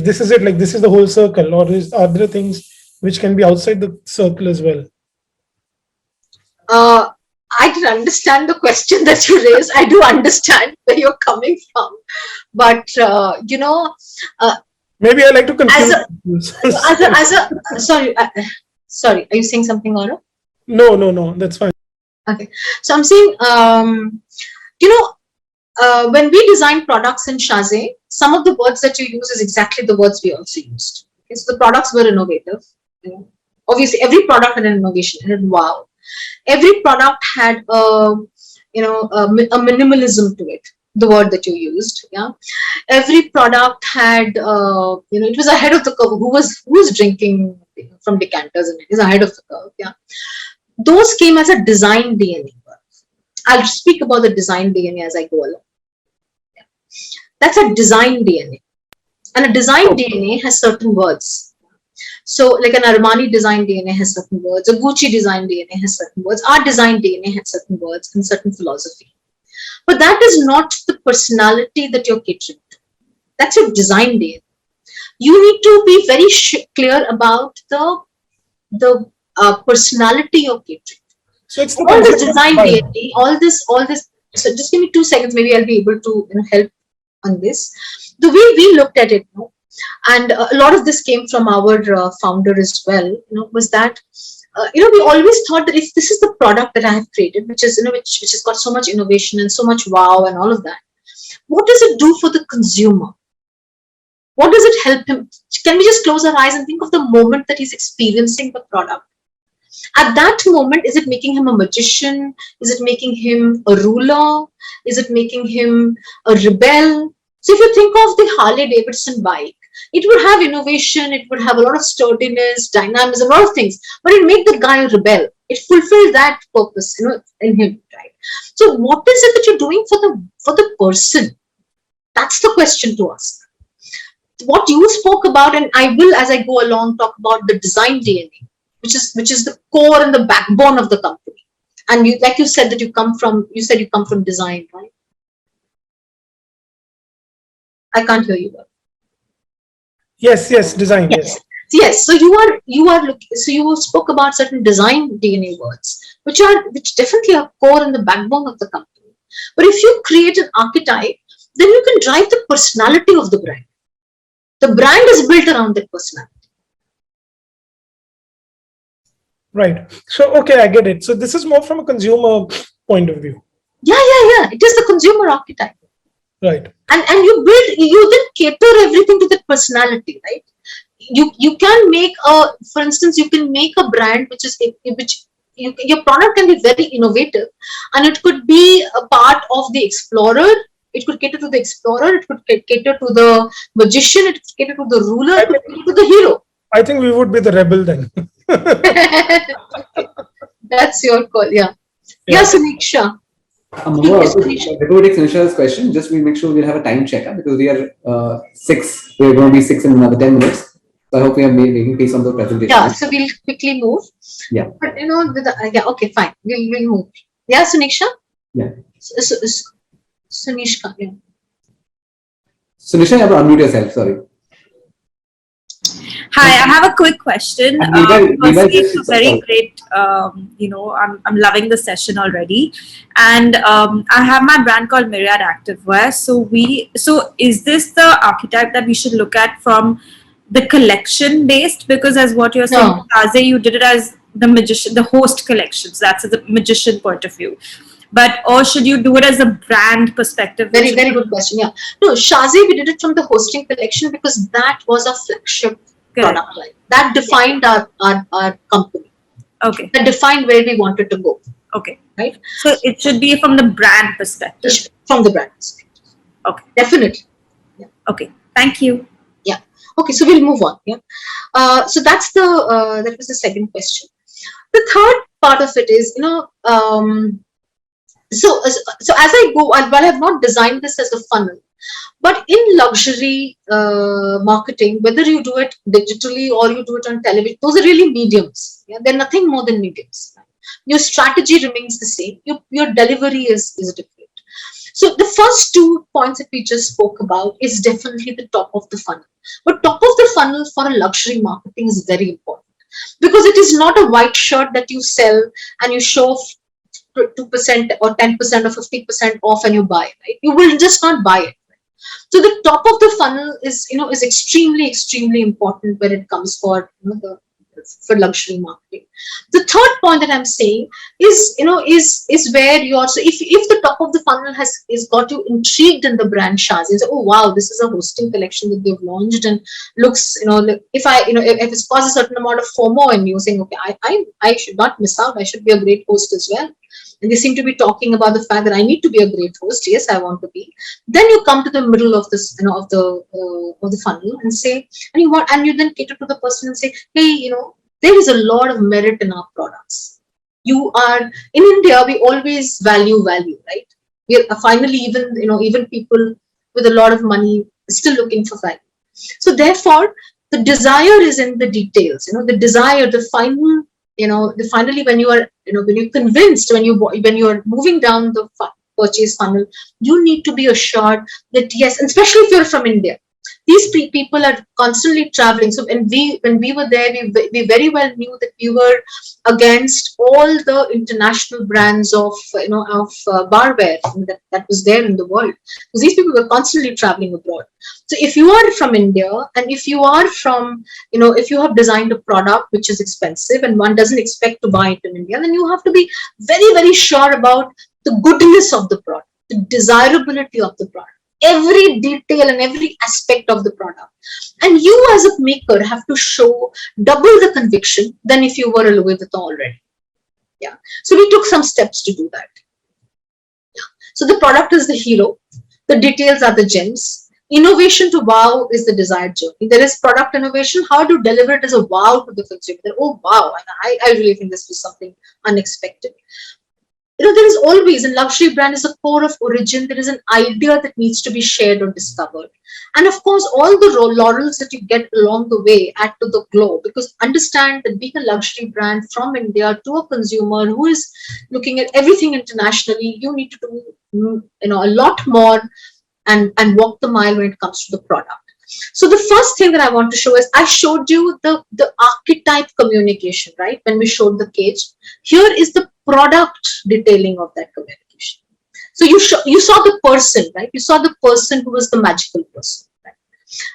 this is it, like this is the whole circle, or are there things which can be outside the circle as well? I can understand the question that you raised. I do understand where you're coming from, but maybe I like to confuse. Sorry, are you saying something, Gaurav? No, that's fine. Okay, so I'm saying, when we design products in Shazay, some of the words that you use is exactly the words we also used. Okay, so the products were innovative. Obviously, every product had an innovation, and wow, every product had a minimalism to it. The word that you used, yeah. Every product had, it was ahead of the curve. Who was drinking from decanters, and it is ahead of the curve, yeah. Those came as a design DNA. I'll speak about the design DNA as I go along. Yeah. That's a design DNA, and a design DNA has certain words. So, like an Armani design DNA has certain words, a Gucci design DNA has certain words, our design DNA has certain words and certain philosophy. But that is not the personality that you're catering to. That's your design DNA. You need to be very clear about the personality you're catering. So it's the All this concept design of DNA, all this. So just give me 2 seconds. Maybe I'll be able to help on this. The way we looked at it, and a lot of this came from our founder as well, was that we always thought that if this is the product that I have created, which is which has got so much innovation and so much wow and all of that, what does it do for the consumer? What does it help him? Can we just close our eyes and think of the moment that he's experiencing the product? At that moment, is it making him a magician? Is it making him a ruler? Is it making him a rebel? So if you think of the Harley Davidson bike, it would have innovation, it would have a lot of sturdiness, dynamism, a lot of things, but it made the guy a rebel. It fulfilled that purpose, in him, right? So what is it that you're doing for the person? That's the question to ask. What you spoke about, and I will, as I go along, talk about the design DNA, which is the core and the backbone of the company. And you said that you come from design, right? I can't hear you well. Yes, design. Yes. So you are looking. So you spoke about certain design DNA words, which definitely are core and the backbone of the company. But if you create an archetype, then you can drive the personality of the brand. The brand is built around that personality. Right. So, okay, I get it. So this is more from a consumer point of view. Yeah. It is the consumer archetype. Right. And you then cater everything to that personality, right? You can make for instance, you can make a brand your product can be very innovative, and it could be a part of the explorer. It could cater to the explorer. It could cater to the magician. It could cater to the ruler. It could cater to the hero. I think we would be the rebel then. That's your call. Yeah. Suniksha. Before we take Sunisha's question, just we make sure we'll have a time checker because we are 6. We're going to be 6 in another 10 minutes. So I hope we are making peace on the presentation. Yeah. So we'll quickly move. Yeah. But okay, fine. We'll move. Yeah, Suniksha. Yeah. Sunishka. Yeah. Sunisha, you have to unmute yourself. Sorry. Hi, I have a quick question. Firstly, it's a very great, I'm loving the session already. And I have my brand called Myriad Activewear. So is this the archetype that we should look at from the collection based? Because as what you're saying, Taze, you did it as the magician, the host collections. That's the magician point of view. Or should you do it as a brand perspective? Very, very good question. Yeah. No, Shaze, we did it from the hosting collection because that was a flagship product line. That defined our company. Okay. That defined where we wanted to go. Okay. Right? So it should be from the brand perspective. From the brand perspective. Okay. Definitely. Yeah. Okay. Thank you. Yeah. Okay, so we'll move on. Yeah. So that was the second question. The third part of it is, so as I go, while I have not designed this as a funnel, but in luxury marketing, whether you do it digitally or you do it on television, those are really mediums. Yeah? They're nothing more than mediums. Right? Your strategy remains the same. Your delivery is different. So the first 2 points that we just spoke about is definitely the top of the funnel. But top of the funnel for a luxury marketing is very important because it is not a white shirt that you sell and you show 2% or 10% or 50% off and you buy it, right? You will just not buy it. Right? So the top of the funnel is extremely, extremely important when it comes for the for luxury marketing. The third point that I'm saying is, is where you're, so if the top of the funnel is got you intrigued in the brand Shaz, and say, oh wow, this is a hosting collection that they've launched and looks, if I, if it's caused a certain amount of FOMO in you, saying, okay, I should not miss out, I should be a great host as well. And they seem to be talking about the fact that I need to be a great host. Yes, I want to be. Then you come to the middle of this, of the funnel and say, and you then cater to the person and say, hey, there is a lot of merit in our products. You are in India. We always value, right? We are finally even people with a lot of money still looking for value. So therefore, the desire is in the details. The desire, the final. Finally, when you are, when you're convinced, when you are moving down the purchase funnel, you need to be assured that yes, and especially if you're from India, these people are constantly traveling. So when we were there, we very well knew that we were against all the international brands of barware that was there in the world, because these people were constantly traveling abroad. So if you are from India, and if you are from, if you have designed a product which is expensive and one doesn't expect to buy it in India, then you have to be very, very sure about the goodness of the product, the desirability of the product, every detail and every aspect of the product. And you as a maker have to show double the conviction than if you were a Louis Vuitton already. Yeah. So we took some steps to do that. Yeah. So the product is the hero. The details are the gems. Innovation to wow is the desired journey. There is product innovation. How to deliver it as a wow to the consumer. Oh, wow. I really think this was something unexpected. There is always, in luxury brand is a core of origin. There is an idea that needs to be shared or discovered. And of course, all the laurels that you get along the way add to the glow, because understand that being a luxury brand from India to a consumer who is looking at everything internationally, you need to do a lot more and walk the mile when it comes to the product. So the first thing that I want to show is, I showed you the archetype communication, right? When we showed the cage, here is the product detailing of that communication. So you saw the person, right? You saw the person who was the magical person, right?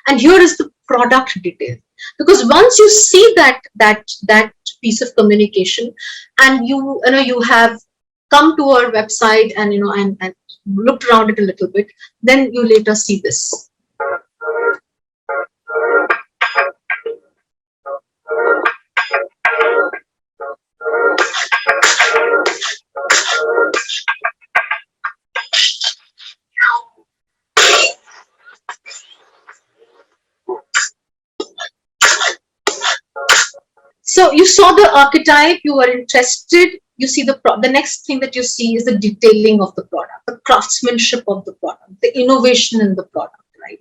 And here is the product detail, because once you see that piece of communication, and you have come to our website and and looked around it a little bit, then you later see this. So you saw the archetype, you were interested, you see the next thing that you see is the detailing of the product, the craftsmanship of the product, the innovation in the product, right?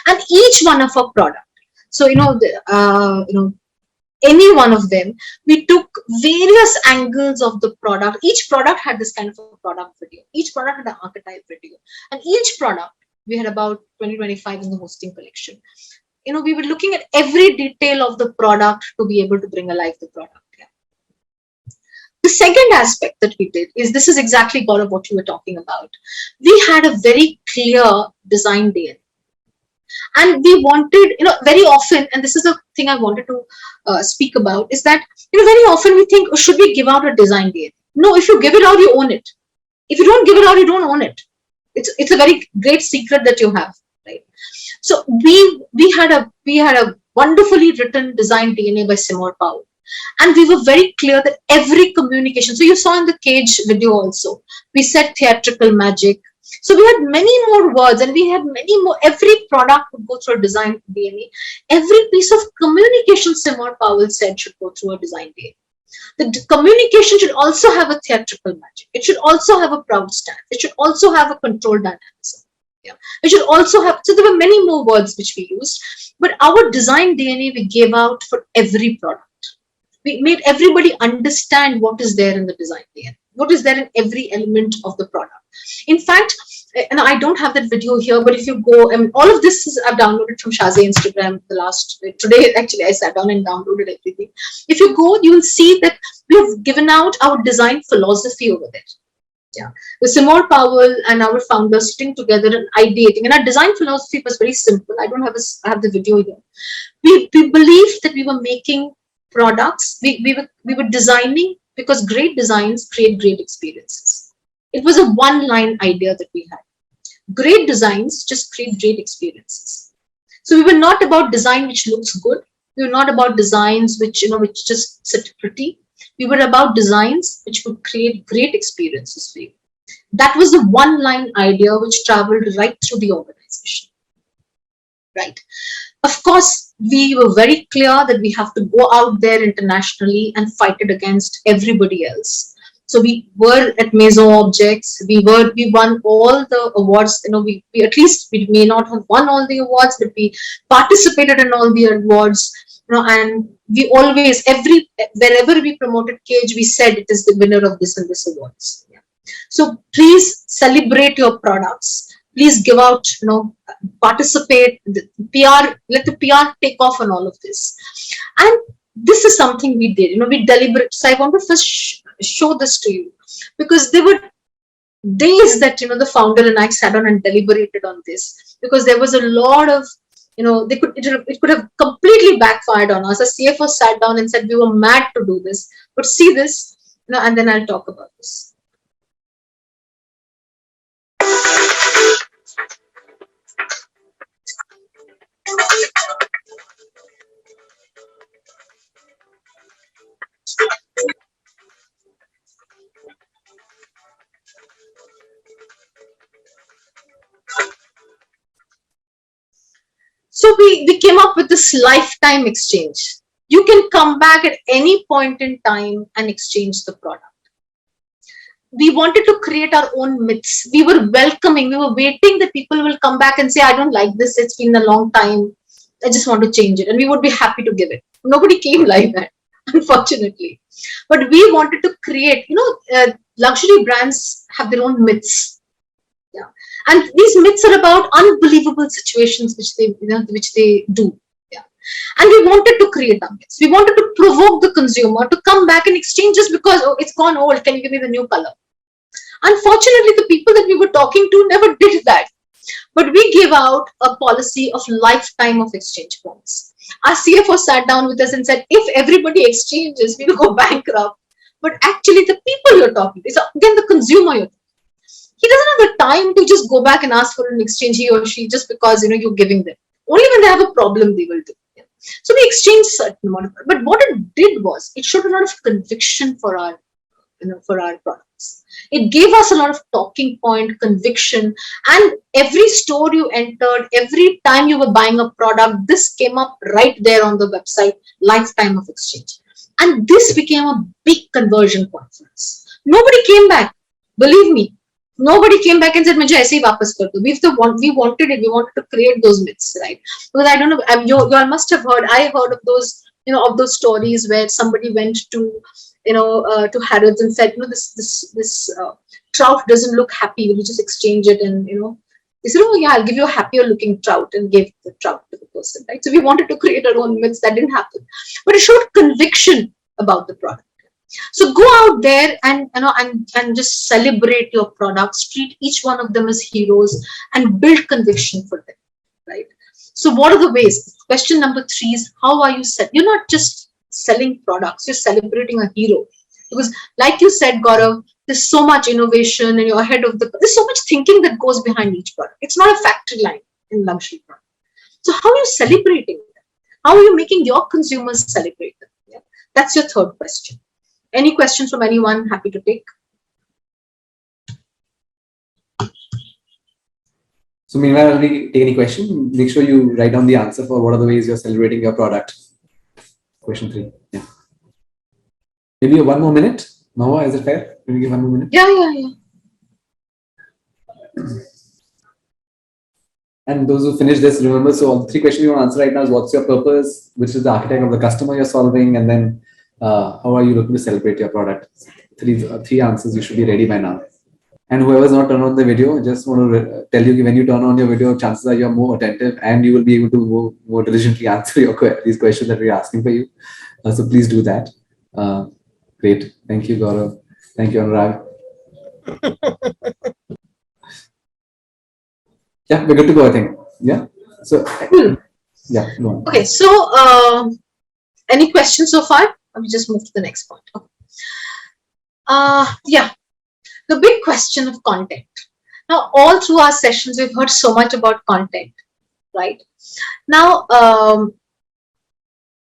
And each one of our product, so any one of them, we took various angles of the product. Each product had this kind of a product video. Each product had an archetype video. And each product, we had about 20-25 in the hosting collection. We were looking at every detail of the product to be able to bring alive the product. Yeah. The second aspect that we did is, this is exactly, Gaurav, what you were talking about. We had a very clear design DNA. And we wanted, very often, and this is the thing I wanted to speak about, is that, very often we think, oh, should we give out a design DNA? No, if you give it out, you own it. If you don't give it out, you don't own it. It's a very great secret that you have, right? So we had a wonderfully written design DNA by Seymour Powell. And we were very clear that every communication, so you saw in the cage video also, we said theatrical magic. So we had many more words, and we had many more. Every product would go through a design DNA. Every piece of communication, Seymour Powell said, should go through a design DNA. The communication should also have a theatrical magic. It should also have a proud stance. It should also have a controlled dynamism. Yeah. It should also have, so there were many more words which we used, but our design DNA we gave out for every product. We made everybody understand what is there in the design DNA, what is there in every element of the product. In fact, and I don't have that video here, but if you go, all of this is I've downloaded from Shazay Instagram today, actually I sat down and downloaded everything. If you go, you will see that we have given out our design philosophy over there. Yeah, with Seymour Powell and our founders sitting together and ideating, and our design philosophy was very simple. I don't have the video here. We believed that we were making products, we were designing because great designs create great experiences. It was a one-line idea that we had. Great designs just create great experiences. So we were not about design which looks good. We were not about designs which which just sit pretty. We were about designs which would create great experiences for you. That was the one-line idea which traveled right through the organization. Right. Of course, we were very clear that we have to go out there internationally and fight it against everybody else. So we were at Maison Objects. We won all the awards. We at least we may not have won all the awards, but we participated in all the awards. And we always wherever we promoted Cage, we said it is the winner of this and this awards. Yeah. So please celebrate your products. Please give out, participate, the PR, let the PR take off on all of this. And this is something we did, we deliberate. So I want to first show this to you, because there were days that, the founder and I sat down and deliberated on this, because there was a lot of, it could have completely backfired on us. A CFO sat down and said, we were mad to do this, but see this, and then I'll talk about this. So we came up with this lifetime exchange. You can come back at any point in time and exchange the product. We wanted to create our own myths. We were welcoming, we were waiting that people will come back and say, I don't like this, it's been a long time, I just want to change it. And we would be happy to give it. Nobody came like that, unfortunately. But we wanted to create, luxury brands have their own myths. Yeah. And these myths are about unbelievable situations which they do. Yeah. And we wanted to create our myths. We wanted to provoke the consumer to come back and exchange just because, oh, it's gone old, can you give me the new color? Unfortunately, the people that we were talking to never did that. But we gave out a policy of lifetime of exchange points. Our CFO sat down with us and said, if everybody exchanges, we will go bankrupt. But actually, the people you're talking to, so again, the consumer you're talking to, he doesn't have the time to just go back and ask for an exchange, he or she, just because you're giving them. Only when they have a problem, they will do. Yeah. So we exchanged certain amount of, but what it did was it showed a lot of conviction for our products. It gave us a lot of talking point, conviction, and every store you entered, every time you were buying a product, this came up right there on the website, lifetime of exchange. And this became a big conversion point for us. Nobody came back. Believe me, nobody came back and said, "Mujhe aise hi wapas kar do." We wanted it. We wanted to create those myths, right? Because I don't know, you all must have heard. I heard of those, of those stories where somebody went to, to Harrods and said, this trout doesn't look happy. Will you just exchange it? And they said, "Oh yeah, I'll give you a happier looking trout," and gave the trout to the person, right? So we wanted to create our own myths. That didn't happen, but it showed conviction about the product. So go out there and and just celebrate your products, treat each one of them as heroes, and build conviction for them, right? So what are the ways? Question number 3 is, how are you set? You're not just selling products, you're celebrating a hero. Because like you said, Gaurav, there's so much innovation and you're ahead of there's so much thinking that goes behind each product. It's not a factory line in luxury product. So how are you celebrating them? How are you making your consumers celebrate them? Yeah. That's your third question. Any questions from anyone? Happy to take. So meanwhile, when we take any question, make sure you write down the answer for what are the ways you're celebrating your product. Question 3. Yeah. Maybe 1 more minute. Mahuya, is it fair? Can we give 1 more minute? Yeah. And those who finish this, remember, so all the 3 questions you want to answer right now is, what's your purpose? Which is the archetype of the customer you're solving? And then how are you looking to celebrate your product? 3 answers, you should be ready by now. And whoever's not turned on the video, just want to tell you, when you turn on your video, chances are you're more attentive and you will be able to more diligently answer these questions that we're asking for you. So please do that. Great. Thank you, Gaurav. Thank you, Anurag. Yeah, we're good to go, I think. Yeah. So, yeah. Go on. Okay. So Any questions so far? Let me just move to the next point. Okay. Yeah, the big question of content. Now, all through our sessions, we've heard so much about content, right? Now,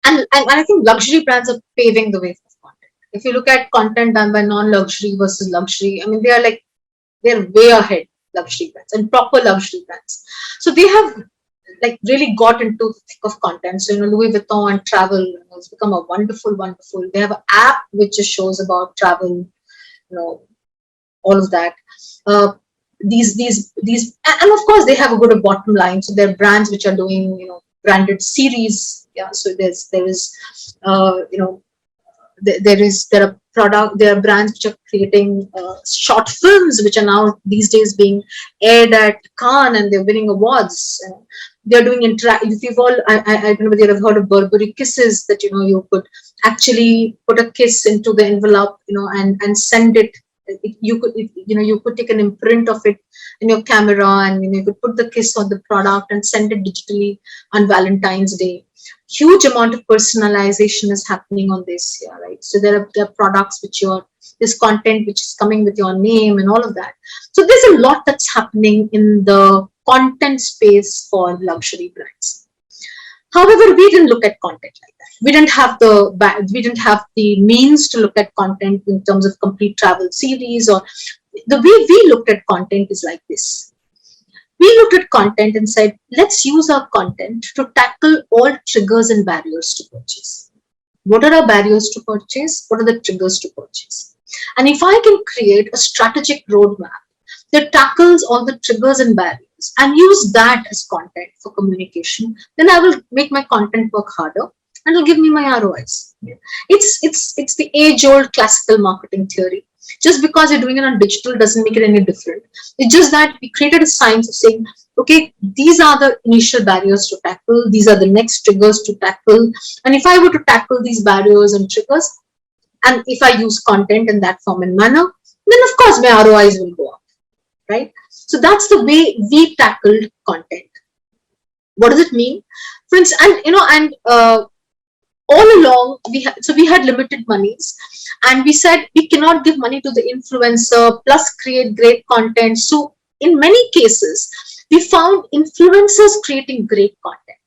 and I think luxury brands are paving the way for content. If you look at content done by non-luxury versus luxury, I mean, they're way ahead, luxury brands and proper luxury brands. So they have like really got into the thick of content. So, Louis Vuitton and travel has become a wonderful. They have an app which just shows about travel, all of that. These, and of course they have a good bottom line. So there are brands which are doing, branded series. Yeah. So there are brands which are creating short films which are now these days being aired at Cannes and they're winning awards. They're doing if you've all, I don't know whether you've heard of Burberry kisses, that you could actually put a kiss into the envelope, and send it. You could take an imprint of it in your camera, and you could put the kiss on the product and send it digitally on Valentine's Day. Huge amount of personalization is happening on this here, right? So there are products this content which is coming with your name and all of that. So there's a lot that's happening in the content space for luxury brands. However, we didn't look at content like that. We didn't have the means to look at content in terms of complete travel series, or the way we looked at content is like this. We looked at content and said, let's use our content to tackle all triggers and barriers to purchase. What are our barriers to purchase? What are the triggers to purchase? And if I can create a strategic roadmap that tackles all the triggers and barriers and use that as content for communication, then I will make my content work harder and it'll give me my ROIs. It's the age-old classical marketing theory. Just because you're doing it on digital doesn't make it any different. It's just that we created a science of saying, okay, these are the initial barriers to tackle. These are the next triggers to tackle. And if I were to tackle these barriers and triggers, and if I use content in that form and manner, then of course my ROIs will go up, right? So that's the way we tackled content. What does it mean? For instance, all along we had limited monies, and we said we cannot give money to the influencer plus create great content. So in many cases, we found influencers creating great content,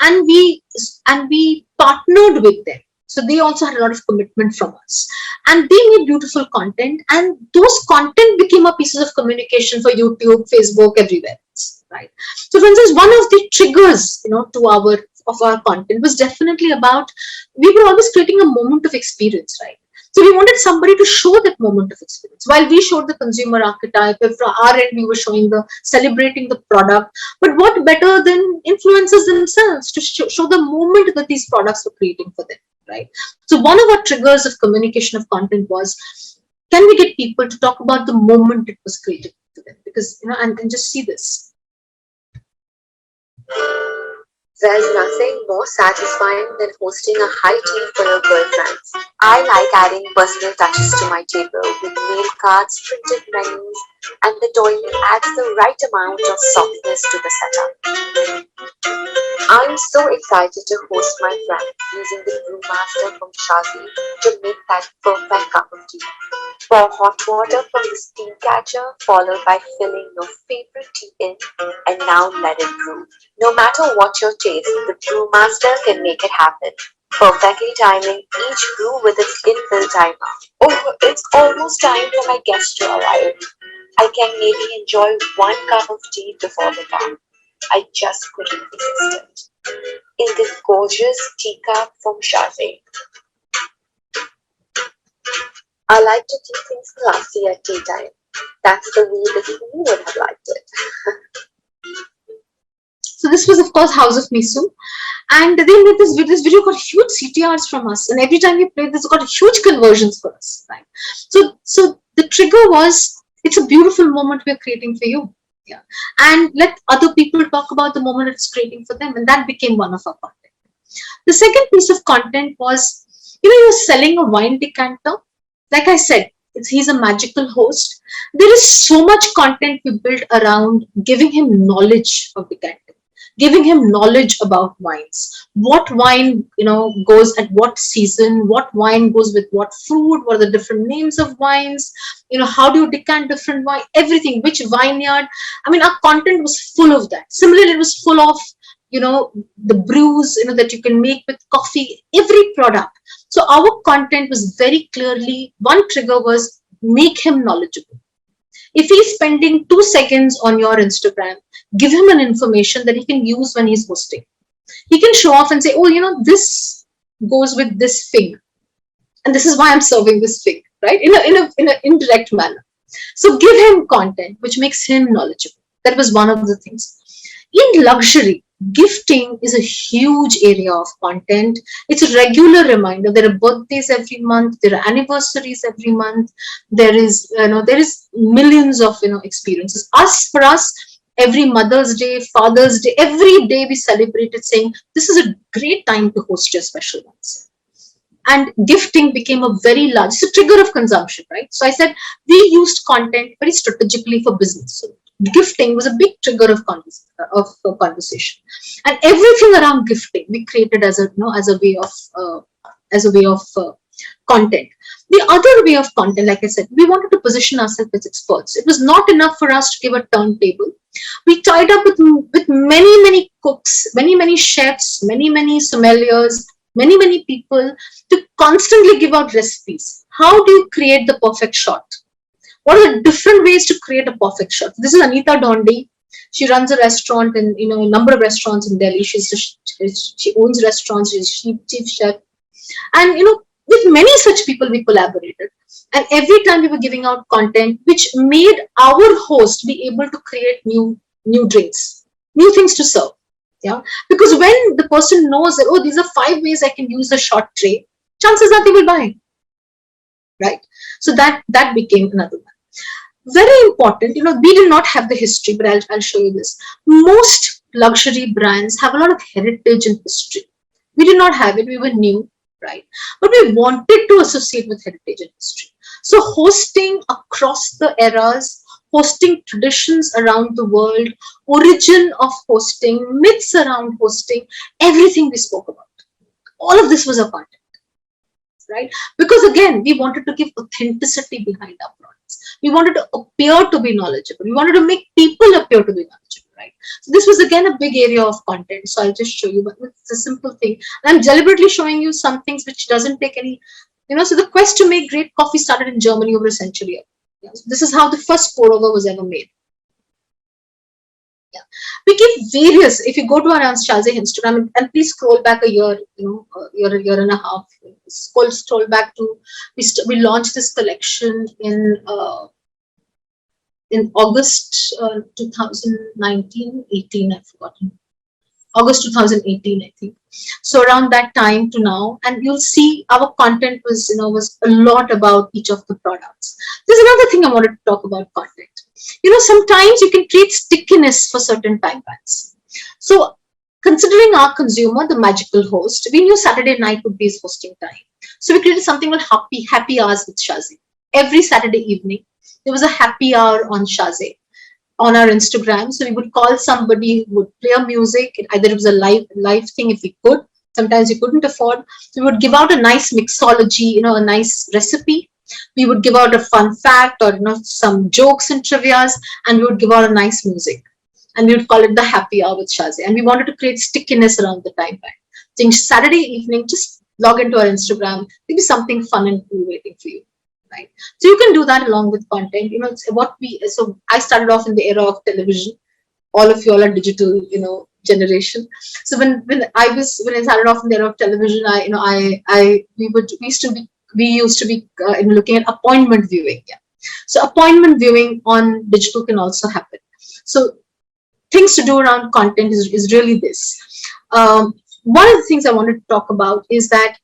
and we partnered with them. So they also had a lot of commitment from us, and they made beautiful content, and those content became a pieces of communication for YouTube, Facebook, everywhere else, right? So for instance, one of the triggers, of our content was definitely about, we were always creating a moment of experience, right? So we wanted somebody to show that moment of experience. While we showed the consumer archetype, from our end we were celebrating the product. But what better than influencers themselves to show the moment that these products were creating for them, right? So one of our triggers of communication of content was, can we get people to talk about the moment it was created for them? Because, and just see this. There's nothing more satisfying than hosting a high tea for your girlfriends. I like adding personal touches to my table with nail cards, printed menus, and the toilet adds the right amount of softness to the setup. I'm so excited to host my friend using the brewmaster from Shazi to make that perfect cup of tea. Pour hot water from the steam catcher, followed by filling your favorite tea in, and now let it brew. No matter what your taste, the brewmaster can make it happen, perfectly timing each brew with its inbuilt timer. Oh, it's almost time for my guests to arrive. I can maybe enjoy one cup of tea before the dawn. I just couldn't resist it. In this gorgeous teacup from Shazi. I like to keep things classy at tea time. That's the way the queen would have liked it. So this was, of course, House of Misu, and they made this video got huge CTRs from us, and every time we played this, got huge conversions for us, right? So the trigger was, it's a beautiful moment we're creating for you, yeah, and let other people talk about the moment it's creating for them, and that became one of our content. The second piece of content was, you're selling a wine decanter. Like I said, he's a magical host. There is so much content we built around giving him knowledge of decanting, giving him knowledge about wines. What wine, goes at what season, what wine goes with what fruit, what are the different names of wines, how do you decant different wine, everything, which vineyard. I mean, our content was full of that. Similarly, it was full of, the brews, that you can make with coffee, every product. So our content was very clearly, one trigger was make him knowledgeable. If he's spending 2 seconds on your Instagram, give him an information that he can use when he's hosting. He can show off and say, oh, this goes with this fig. And this is why I'm serving this fig, right? In an indirect manner. So give him content which makes him knowledgeable. That was one of the things. In luxury, gifting is a huge area of content. It's a regular reminder. There are birthdays every month. There are anniversaries every month. There is millions of experiences. For us, every Mother's Day, Father's Day, every day we celebrated saying this is a great time to host your special ones. And gifting became a very large, it's a trigger of consumption, right? So I said we used content very strategically for business. So gifting was a big trigger of conversation, and everything around gifting we created as a way of content. The other way of content, like I said, we wanted to position ourselves as experts. It was not enough for us to give a turntable. We tied up with many cooks, many chefs, many sommeliers, many people to constantly give out recipes. How do you create the perfect shot? What are the different ways to create a perfect shot? This is Anita Dondi. She runs a restaurant and a number of restaurants in Delhi. She owns restaurants. She's chief chef, and with many such people we collaborated. And every time we were giving out content which made our host be able to create new drinks, new things to serve. Yeah, because when the person knows that, oh, these are 5 ways I can use a short tray, chances are they will buy. Right? So that became another one. Very important, we did not have the history, but I'll show you this. Most luxury brands have a lot of heritage and history. We did not have it, we were new, right? But we wanted to associate with heritage and history. So hosting across the eras, hosting traditions around the world, origin of hosting, myths around hosting, everything we spoke about. All of this was a content, right? Because again, we wanted to give authenticity behind our products. We wanted to appear to be knowledgeable. We wanted to make people appear to be knowledgeable, right? So this was again a big area of content. So I'll just show you, but it's a simple thing. And I'm deliberately showing you some things which doesn't take any, so the quest to make great coffee started in Germany over a century ago. Yeah, so this is how the first pour over was ever made. Yeah. We give various, if you go to our Chaze Instagram and please scroll back a year, year and a half, scroll back to, we launched this collection in August 2019, 18, I've forgotten. August 2018, I think. So around that time to now, and you'll see our content was a lot about each of the products. There's another thing I wanted to talk about content. Sometimes you can create stickiness for certain time bands. So considering our consumer, the magical host, we knew Saturday night would be his hosting time. So we created something called happy hours with Shazi. Every Saturday evening, there was a happy hour on Shazi on our Instagram. So we would call somebody who would play music. Either it was a live thing if we could. Sometimes we couldn't afford. So we would give out a nice mixology, a nice recipe. We would give out a fun fact or some jokes and trivias, and we would give out a nice music. And we would call it the happy hour with Shazi. And we wanted to create stickiness around the time band. So Saturday evening, just log into our Instagram. There'll be something fun and cool waiting for you. Right. So you can do that along with content. So I started off in the era of television. All of you all are digital, generation. So when I started off in the era of television, we used to be looking at appointment viewing. Yeah. So appointment viewing on digital can also happen. So things to do around content is really this. One of the things I wanted to talk about is that,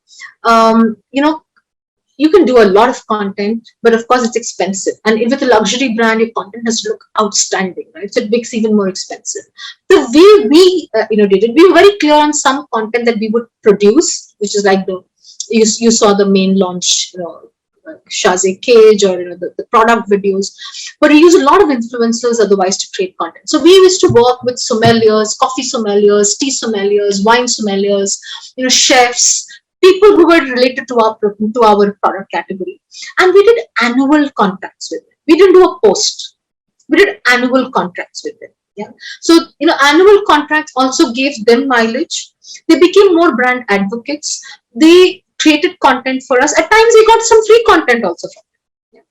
you can do a lot of content, but of course it's expensive. And with a luxury brand, your content has to look outstanding, right? So it makes it even more expensive. The way we, did it, we were very clear on some content that we would produce, which is like you saw the main launch, Shazay cage or the product videos, but we use a lot of influencers otherwise to create content. So we used to work with sommeliers, coffee sommeliers, tea sommeliers, wine sommeliers, chefs, people who were related to our product category, and we did annual contracts with them. We didn't do a post. We did annual contracts with them. Yeah. So annual contracts also gave them mileage. They became more brand advocates. They created content for us. At times, we got some free content also from them. Yeah.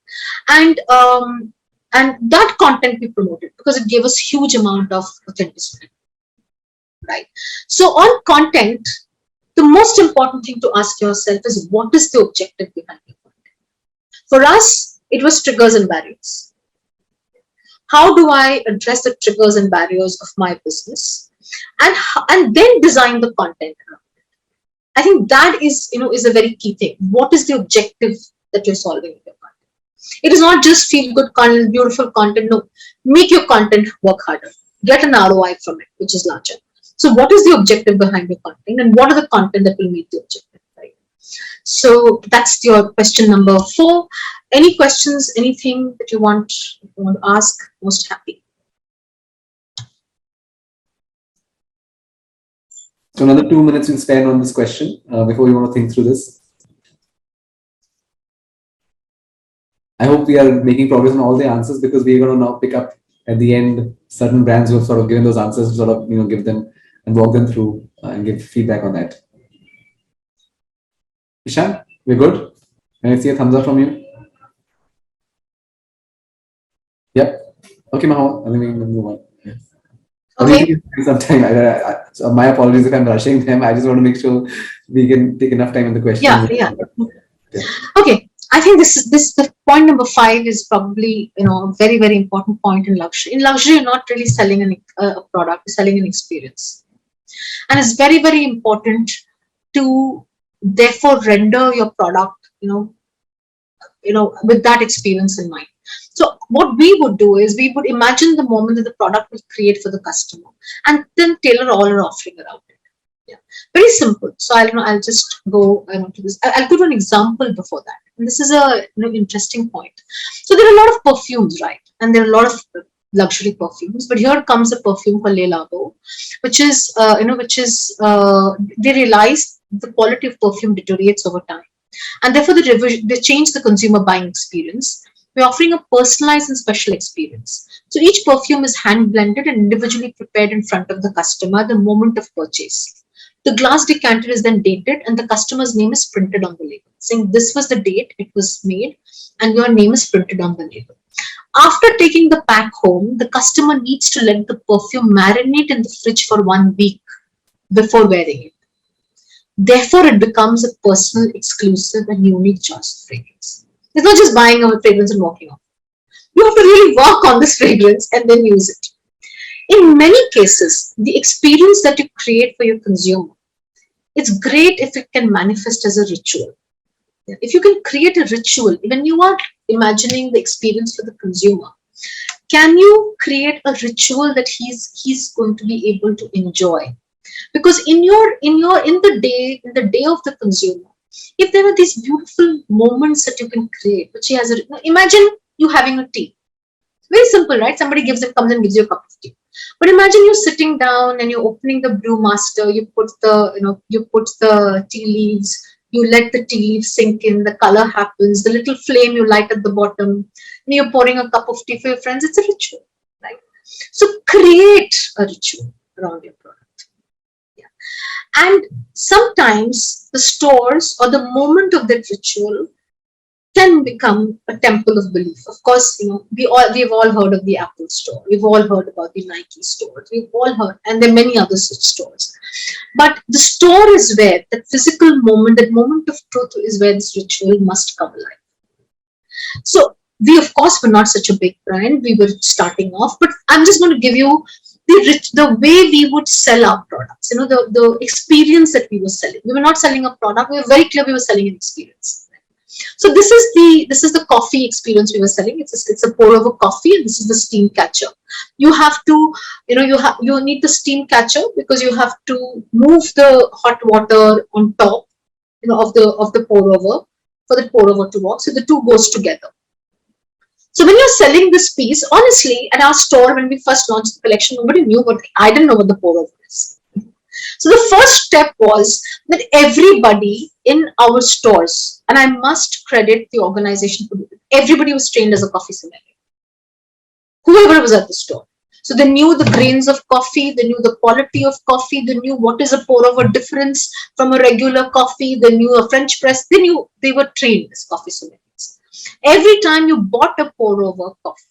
And that content we promoted because it gave us huge amount of authenticity. Right. So on content, the most important thing to ask yourself is what is the objective behind your content? For us, it was triggers and barriers. How do I address the triggers and barriers of my business, and then design the content around it? I think that is a very key thing. What is the objective that you're solving with your content? It is not just feel good content, beautiful content. No, make your content work harder. Get an ROI from it, which is larger. So what is the objective behind your content, and what are the content that will meet the objective, right? So that's your question number 4. Any questions, anything that you want to ask? Most happy. So another 2 minutes we'll spend on this question before we want to think through this. I hope we are making progress on all the answers, because we're going to now pick up at the end certain brands who have sort of given those answers, sort of give them and walk them through and give feedback on that. Ishan, we're good? Can I see a thumbs up from you? Yep. Okay, Mahuya, I think we can move on. Okay. Sometime. So my apologies if I'm rushing them. I just want to make sure we can take enough time in the questions. Yeah. Okay. I think this the point number 5 is probably a very, very important point in luxury. In luxury, you're not really selling a product, you're selling an experience. And it's very, very important to therefore render your product, with that experience in mind. So what we would do is we would imagine the moment that the product will create for the customer, and then tailor all our offering around it. Yeah, very simple. So I'll just go to this. I'll give an example before that. And this is a interesting point. So there are a lot of perfumes, right? And there are a lot of luxury perfumes, but here comes a perfume called Le Labo, which is they realize the quality of perfume deteriorates over time, and therefore they change the consumer buying experience. We're offering a personalized and special experience. So each perfume is hand blended and individually prepared in front of the customer at the moment of purchase. The glass decanter is then dated, and the customer's name is printed on the label, saying this was the date it was made, and your name is printed on the label. After taking the pack home, the customer needs to let the perfume marinate in the fridge for 1 week before wearing it. Therefore, it becomes a personal, exclusive, and unique choice of fragrance. It's not just buying a fragrance and walking off. You have to really work on this fragrance and then use it. In many cases, the experience that you create for your consumer, it's great if it can manifest as a ritual. If you can create a ritual, when you are imagining the experience for the consumer, can you create a ritual that he's going to be able to enjoy? Because in the day of the consumer, if there are these beautiful moments that you can create, which he has imagine you having a tea. Very simple, right? Somebody comes and gives you a cup of tea. But imagine you sitting down and you're opening the brew master, you put the tea leaves, you let the tea leaves sink in, the color happens, the little flame you light at the bottom, and you're pouring a cup of tea for your friends. It's a ritual, right? So create a ritual around your product. Yeah. And sometimes the stores or the moment of that ritual can become a temple of belief. Of course, we've all heard of the Apple store. We've all heard about the Nike stores. We've all heard, and there are many other such stores. But the store is where that physical moment, that moment of truth, is where this ritual must come alive. So we, of course, were not such a big brand. We were starting off, but I'm just going to give you the way we would sell our products. The experience that we were selling. We were not selling a product. We were very clear we were selling an experience. So this is the coffee experience we were selling. It's a pour over coffee, and this is the steam catcher. You have to, you need the steam catcher because you have to move the hot water on top, of the pour over. for the pour over to work. So the two goes together. So when you're selling this piece, honestly, at our store, when we first launched the collection, nobody knew I didn't know what the pour over is. So the first step was that everybody in our stores, and I must credit the organization for it, everybody was trained as a coffee sommelier. Whoever was at the store. So they knew the grains of coffee, they knew the quality of coffee, they knew what is a pour over difference from a regular coffee, they knew a French press, they were trained as coffee sommeliers. Every time you bought a pour over coffee,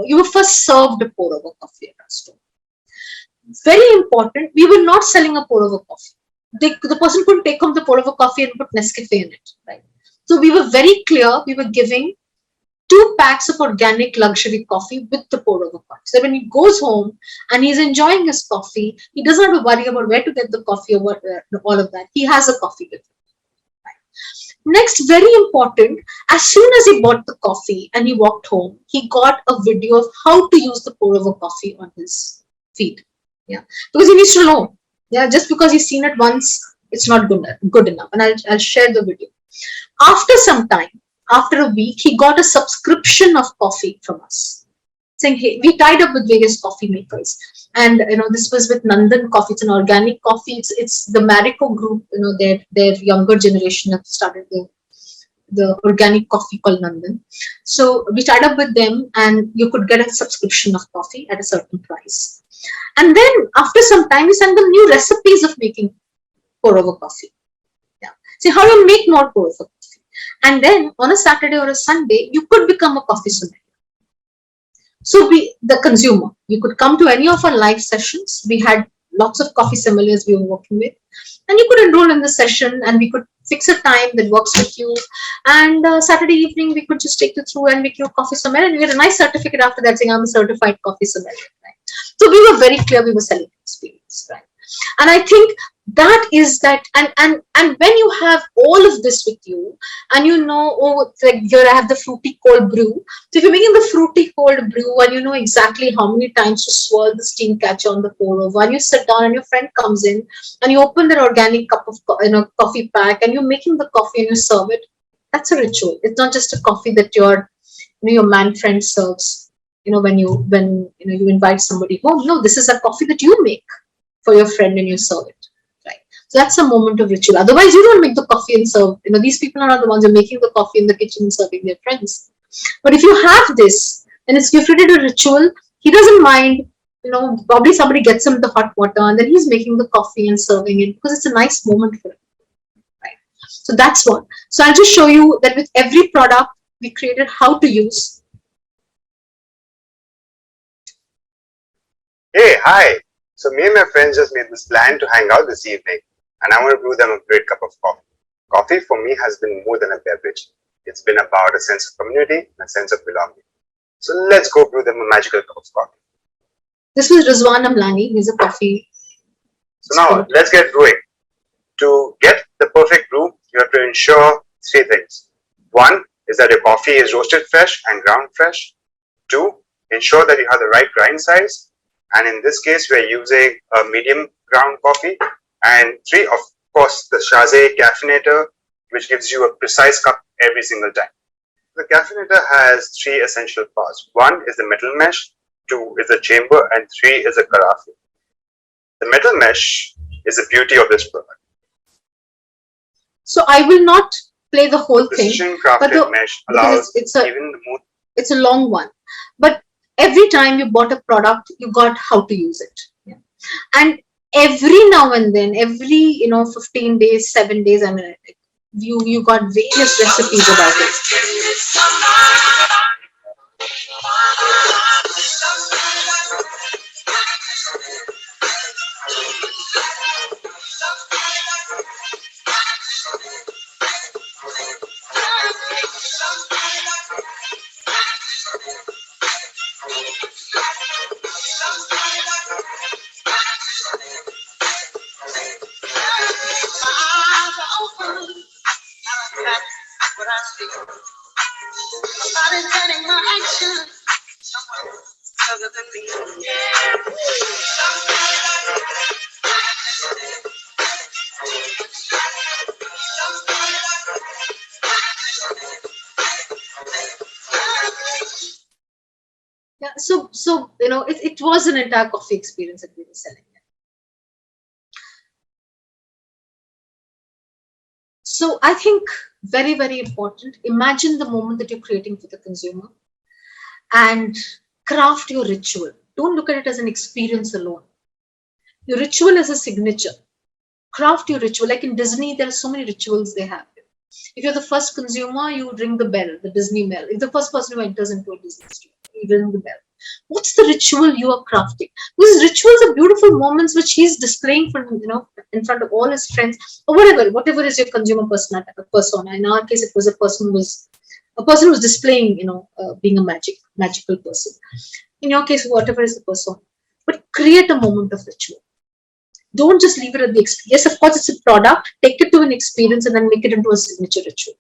you were first served a pour over coffee at our store. Very important, we were not selling a pour over coffee. The person couldn't take home the pour over coffee and put Nescafe in it, right? So we were very clear, we were giving 2 packs of organic luxury coffee with the pour over coffee. So when he goes home and he's enjoying his coffee, he doesn't have to worry about where to get the coffee or all of that. He has a coffee with him. Next, very important, as soon as he bought the coffee and he walked home, he got a video of how to use the pour over coffee on his feed. Yeah, because he needs to know. Yeah, just because he's seen it once, it's not good enough. And I'll share the video. After some time, after a week, he got a subscription of coffee from us, saying, hey, we tied up with various coffee makers. And this was with Nandan Coffee. It's an organic coffee. It's the Marico group, their younger generation have started the organic coffee called Nandan. So we tied up with them and you could get a subscription of coffee at a certain price. And then after some time, we sent them new recipes of making pour over coffee. Yeah. See how you make more pour over coffee. And then on a Saturday or a Sunday, you could become a coffee sommelier. So the consumer, you could come to any of our live sessions. We had lots of coffee sommeliers we were working with, and you could enroll in the session and we could fix a time that works with you. And Saturday evening, we could just take you through and make you a coffee sommelier. And you get a nice certificate after that saying I'm a certified coffee sommelier. Right? So we were very clear we were selling experience. Right? And I think that is that, and when you have all of this with you, and like here I have the fruity cold brew. So if you're making the fruity cold brew and you know exactly how many times to swirl the steam catcher on the pour over, and you sit down and your friend comes in and you open their organic cup of coffee pack and you're making the coffee and you serve it, that's a ritual. It's not just a coffee that your man friend serves. When you invite somebody home. No, this is a coffee that you make for your friend and you serve it. So that's a moment of ritual. Otherwise, you don't make the coffee and serve. These people are not the ones who are making the coffee in the kitchen and serving their friends. But if you have this, and you've created a ritual, he doesn't mind. Probably somebody gets him the hot water and then he's making the coffee and serving it because it's a nice moment for him. Right. So that's one. So I'll just show you that with every product we created how to use. Hey, hi. So me and my friends just made this plan to hang out this evening, and I want to brew them a great cup of coffee. Coffee for me has been more than a beverage. It's been about a sense of community and a sense of belonging. So let's go brew them a magical cup of coffee. This was Rizwan Amlani. He's a coffee. So now let's get brewing. To get the perfect brew, you have to ensure 3 things. 1 is that your coffee is roasted fresh and ground fresh. 2, ensure that you have the right grind size. And in this case, we are using a medium ground coffee. And 3, of course, the Chazé caffeinator, which gives you a precise cup every single time. The caffeinator has 3 essential parts. 1 is the metal mesh, 2 is the chamber, and 3 is the carafe. The metal mesh is the beauty of this product. So I will not play the whole thing. Precision crafted mesh allows it's a long one. But every time you bought a product, you got how to use it. Yeah. And every now and then, every 15 days, 7 days, you got various recipes about it. Yeah, so it was an entire coffee experience that we were selling. So I think very, very important. Imagine the moment that you're creating for the consumer and craft your ritual. Don't look at it as an experience alone. Your ritual is a signature. Craft your ritual. Like in Disney, there are so many rituals they have. If you're the first consumer, you ring the bell, the Disney bell. If the first person who enters into a Disney store, you ring the bell. What's the ritual you are crafting? Because rituals are beautiful moments which he's displaying in front of all his friends or whatever is your consumer persona. In our case, it was a person who was displaying, being a magical person. In your case, whatever is the persona, but create a moment of ritual. Don't just leave it at the experience. Yes, of course, it's a product. Take it to an experience and then make it into a signature ritual.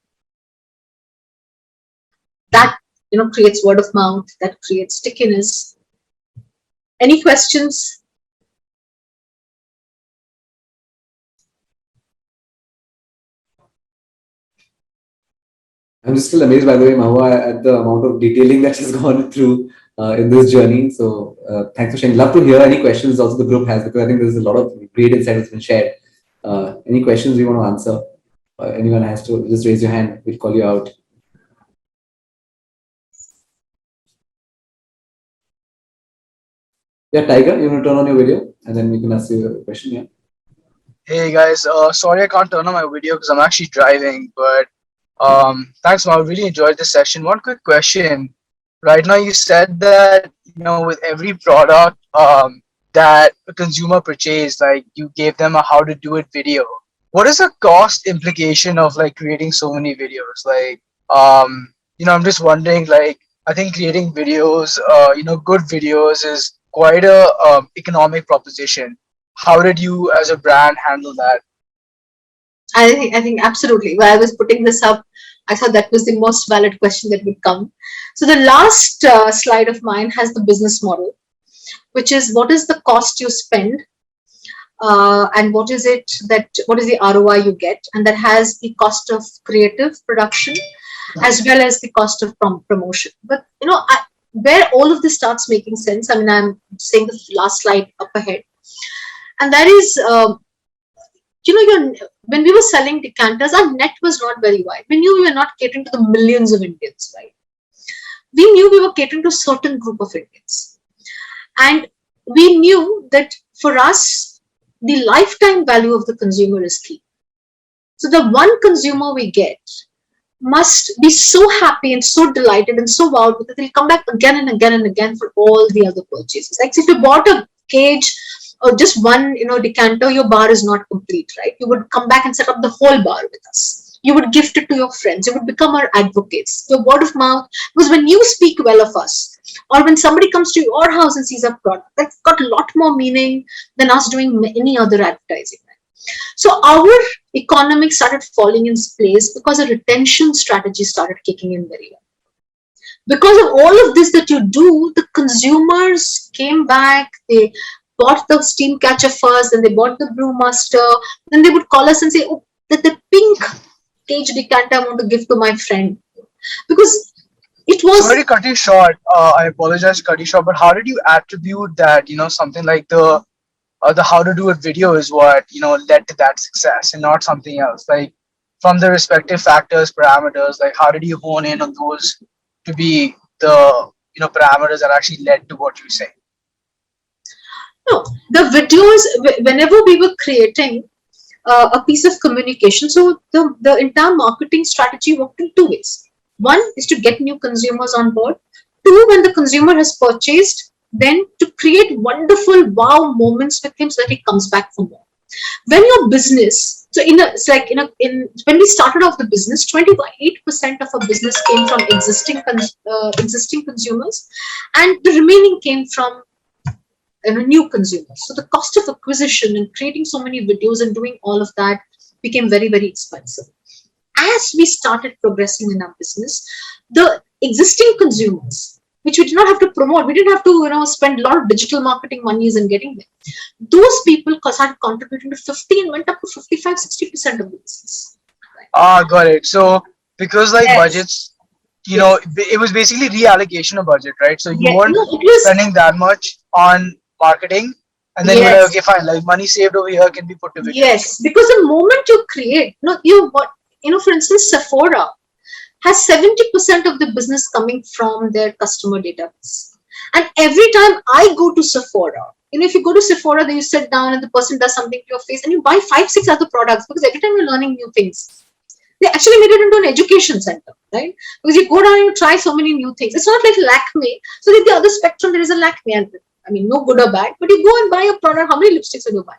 That creates word of mouth. That creates stickiness. Any questions? I'm just still amazed, by the way, Mahuya, at the amount of detailing that she's gone through in this journey. So thanks for sharing. Love to hear any questions also the group has, because I think there's a lot of great insight that's been shared. Any questions you want to answer? Anyone has to just raise your hand. We'll call you out. Yeah, Tiger, you want to turn on your video and then we can ask you a question. Yeah. Hey guys, sorry I can't turn on my video because I'm actually driving, but thanks, Ma. I really enjoyed this session. One quick question. Right now, you said that with every product that a consumer purchased, like you gave them a how to do it video. What is the cost implication of like creating so many videos? Like, I'm just wondering. Like, I think creating videos, good videos is quite a economic proposition. How did you, as a brand, handle that? I think absolutely. While I was putting this up, I thought that was the most valid question that would come. So the last slide of mine has the business model, which is what is the cost you spend, and what is the ROI you get, and that has the cost of creative production as well as the cost of promotion. But where all of this starts making sense, I mean, I'm saying the last slide up ahead, and that is. When we were selling decanters, our net was not very wide. We knew we were not catering to the millions of Indians, right? We knew we were catering to a certain group of Indians. And we knew that for us, the lifetime value of the consumer is key. So the one consumer we get must be so happy and so delighted and so wowed that they'll come back again and again and again for all the other purchases. Like if you bought a cage or just one, decanter, your bar is not complete, right? You would come back and set up the whole bar with us. You would gift it to your friends. You would become our advocates. Your word of mouth, because when you speak well of us, or when somebody comes to your house and sees our product, that's got a lot more meaning than us doing any other advertising. So our economics started falling in place because a retention strategy started kicking in very well. Because of all of this that you do, the consumers came back, they bought the steam catcher first, then they bought the brewmaster, then they would call us and say, oh, the pink cage decanter I want to give to my friend. Because it was... Sorry to cut you short. I apologize to cut you short, but how did you attribute that, something like the how to do it video is what, led to that success and not something else? Like from the respective factors, parameters, like how did you hone in on those to be the, parameters that actually led to what you're saying? No, the videos, whenever we were creating a piece of communication, so the entire marketing strategy worked in two ways. One is to get new consumers on board. Two, when the consumer has purchased, then to create wonderful wow moments with him so that he comes back for more. When your business, so when we started off the business, 28% of our business came from existing consumers, and the remaining came from new consumers. So the cost of acquisition and creating so many videos and doing all of that became very, very expensive. As we started progressing in our business, the existing consumers, which we did not have to promote, we didn't have to spend a lot of digital marketing monies in getting them. Those people started contributing to 50 and went up to 55-60% of the business. Got it. So because like budgets, you know, it was basically reallocation of budget, right? So you weren't No, it was spending that much on marketing, and then you were like, yes, okay, fine, like money saved over here can be put to videos. yes, because the moment you create, no, you what for instance, Sephora has 70% of the business coming from their customer database. And every time I go to Sephora, if you go to Sephora, then you sit down and the person does something to your face and you buy 5, 6 other products because every time you're learning new things. They actually made it into an education center, right? Because you go down and you try so many new things. It's not like Lakme. So at the other spectrum, there is a Lakme. And I mean, no good or bad, but you go and buy a product. How many lipsticks will you buy?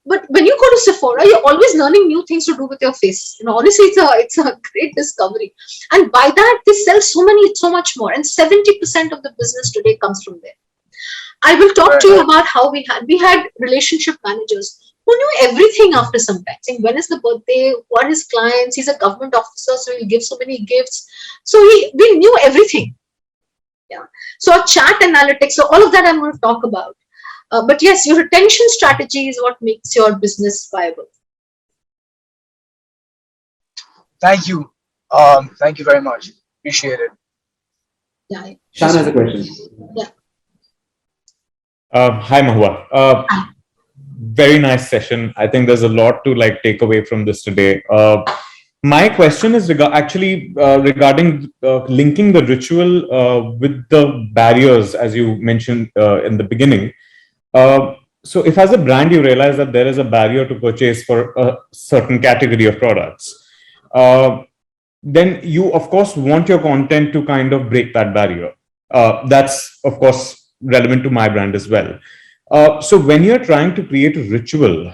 But when you go to Sephora, you're always learning new things to do with your face. Honestly, it's a great discovery. And by that, they sell so much more. And 70% of the business today comes from there. I will talk to you about how we had relationship managers who knew everything after some time. Saying when is the birthday, what is clients, he's a government officer, so he'll give so many gifts. So we knew everything. Yeah. So our chat analytics, so all of that I'm going to talk about. But yes, your retention strategy is what makes your business viable. Thank you. Thank you very much. Appreciate it. Yeah. Shan has a question. Yeah. Hi, Mahuya. Very nice session. I think there's a lot to take away from this today. My question is regarding linking the ritual with the barriers, as you mentioned in the beginning. So if as a brand you realize that there is a barrier to purchase for a certain category of products, then you of course want your content to kind of break that barrier. That's of course relevant to my brand as well. So when you're trying to create a ritual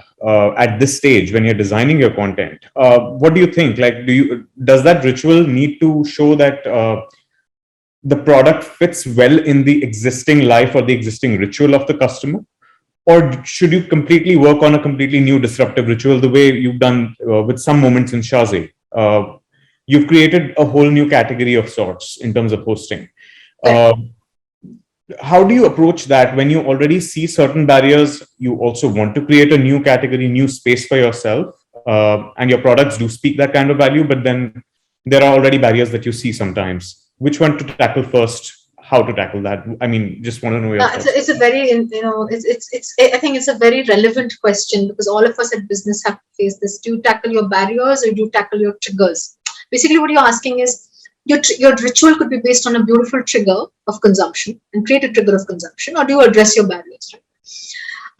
at this stage, when you're designing your content, what do you think? Does that ritual need to show that the product fits well in the existing life or the existing ritual of the customer? Or should you completely work on a completely new disruptive ritual the way you've done with some moments in Shaze? You've created a whole new category of sorts in terms of hosting. How do you approach that when you already see certain barriers? You also want to create a new category, new space for yourself, and your products do speak that kind of value, but then there are already barriers that you see sometimes. Which one to tackle first? How to tackle that? I mean, just want to know your thoughts. It's a very, I think it's a very relevant question because all of us at business have to face this. Do you tackle your barriers or do you tackle your triggers? Basically, what you're asking is your ritual could be based on a beautiful trigger of consumption and create a trigger of consumption, or do you address your barriers?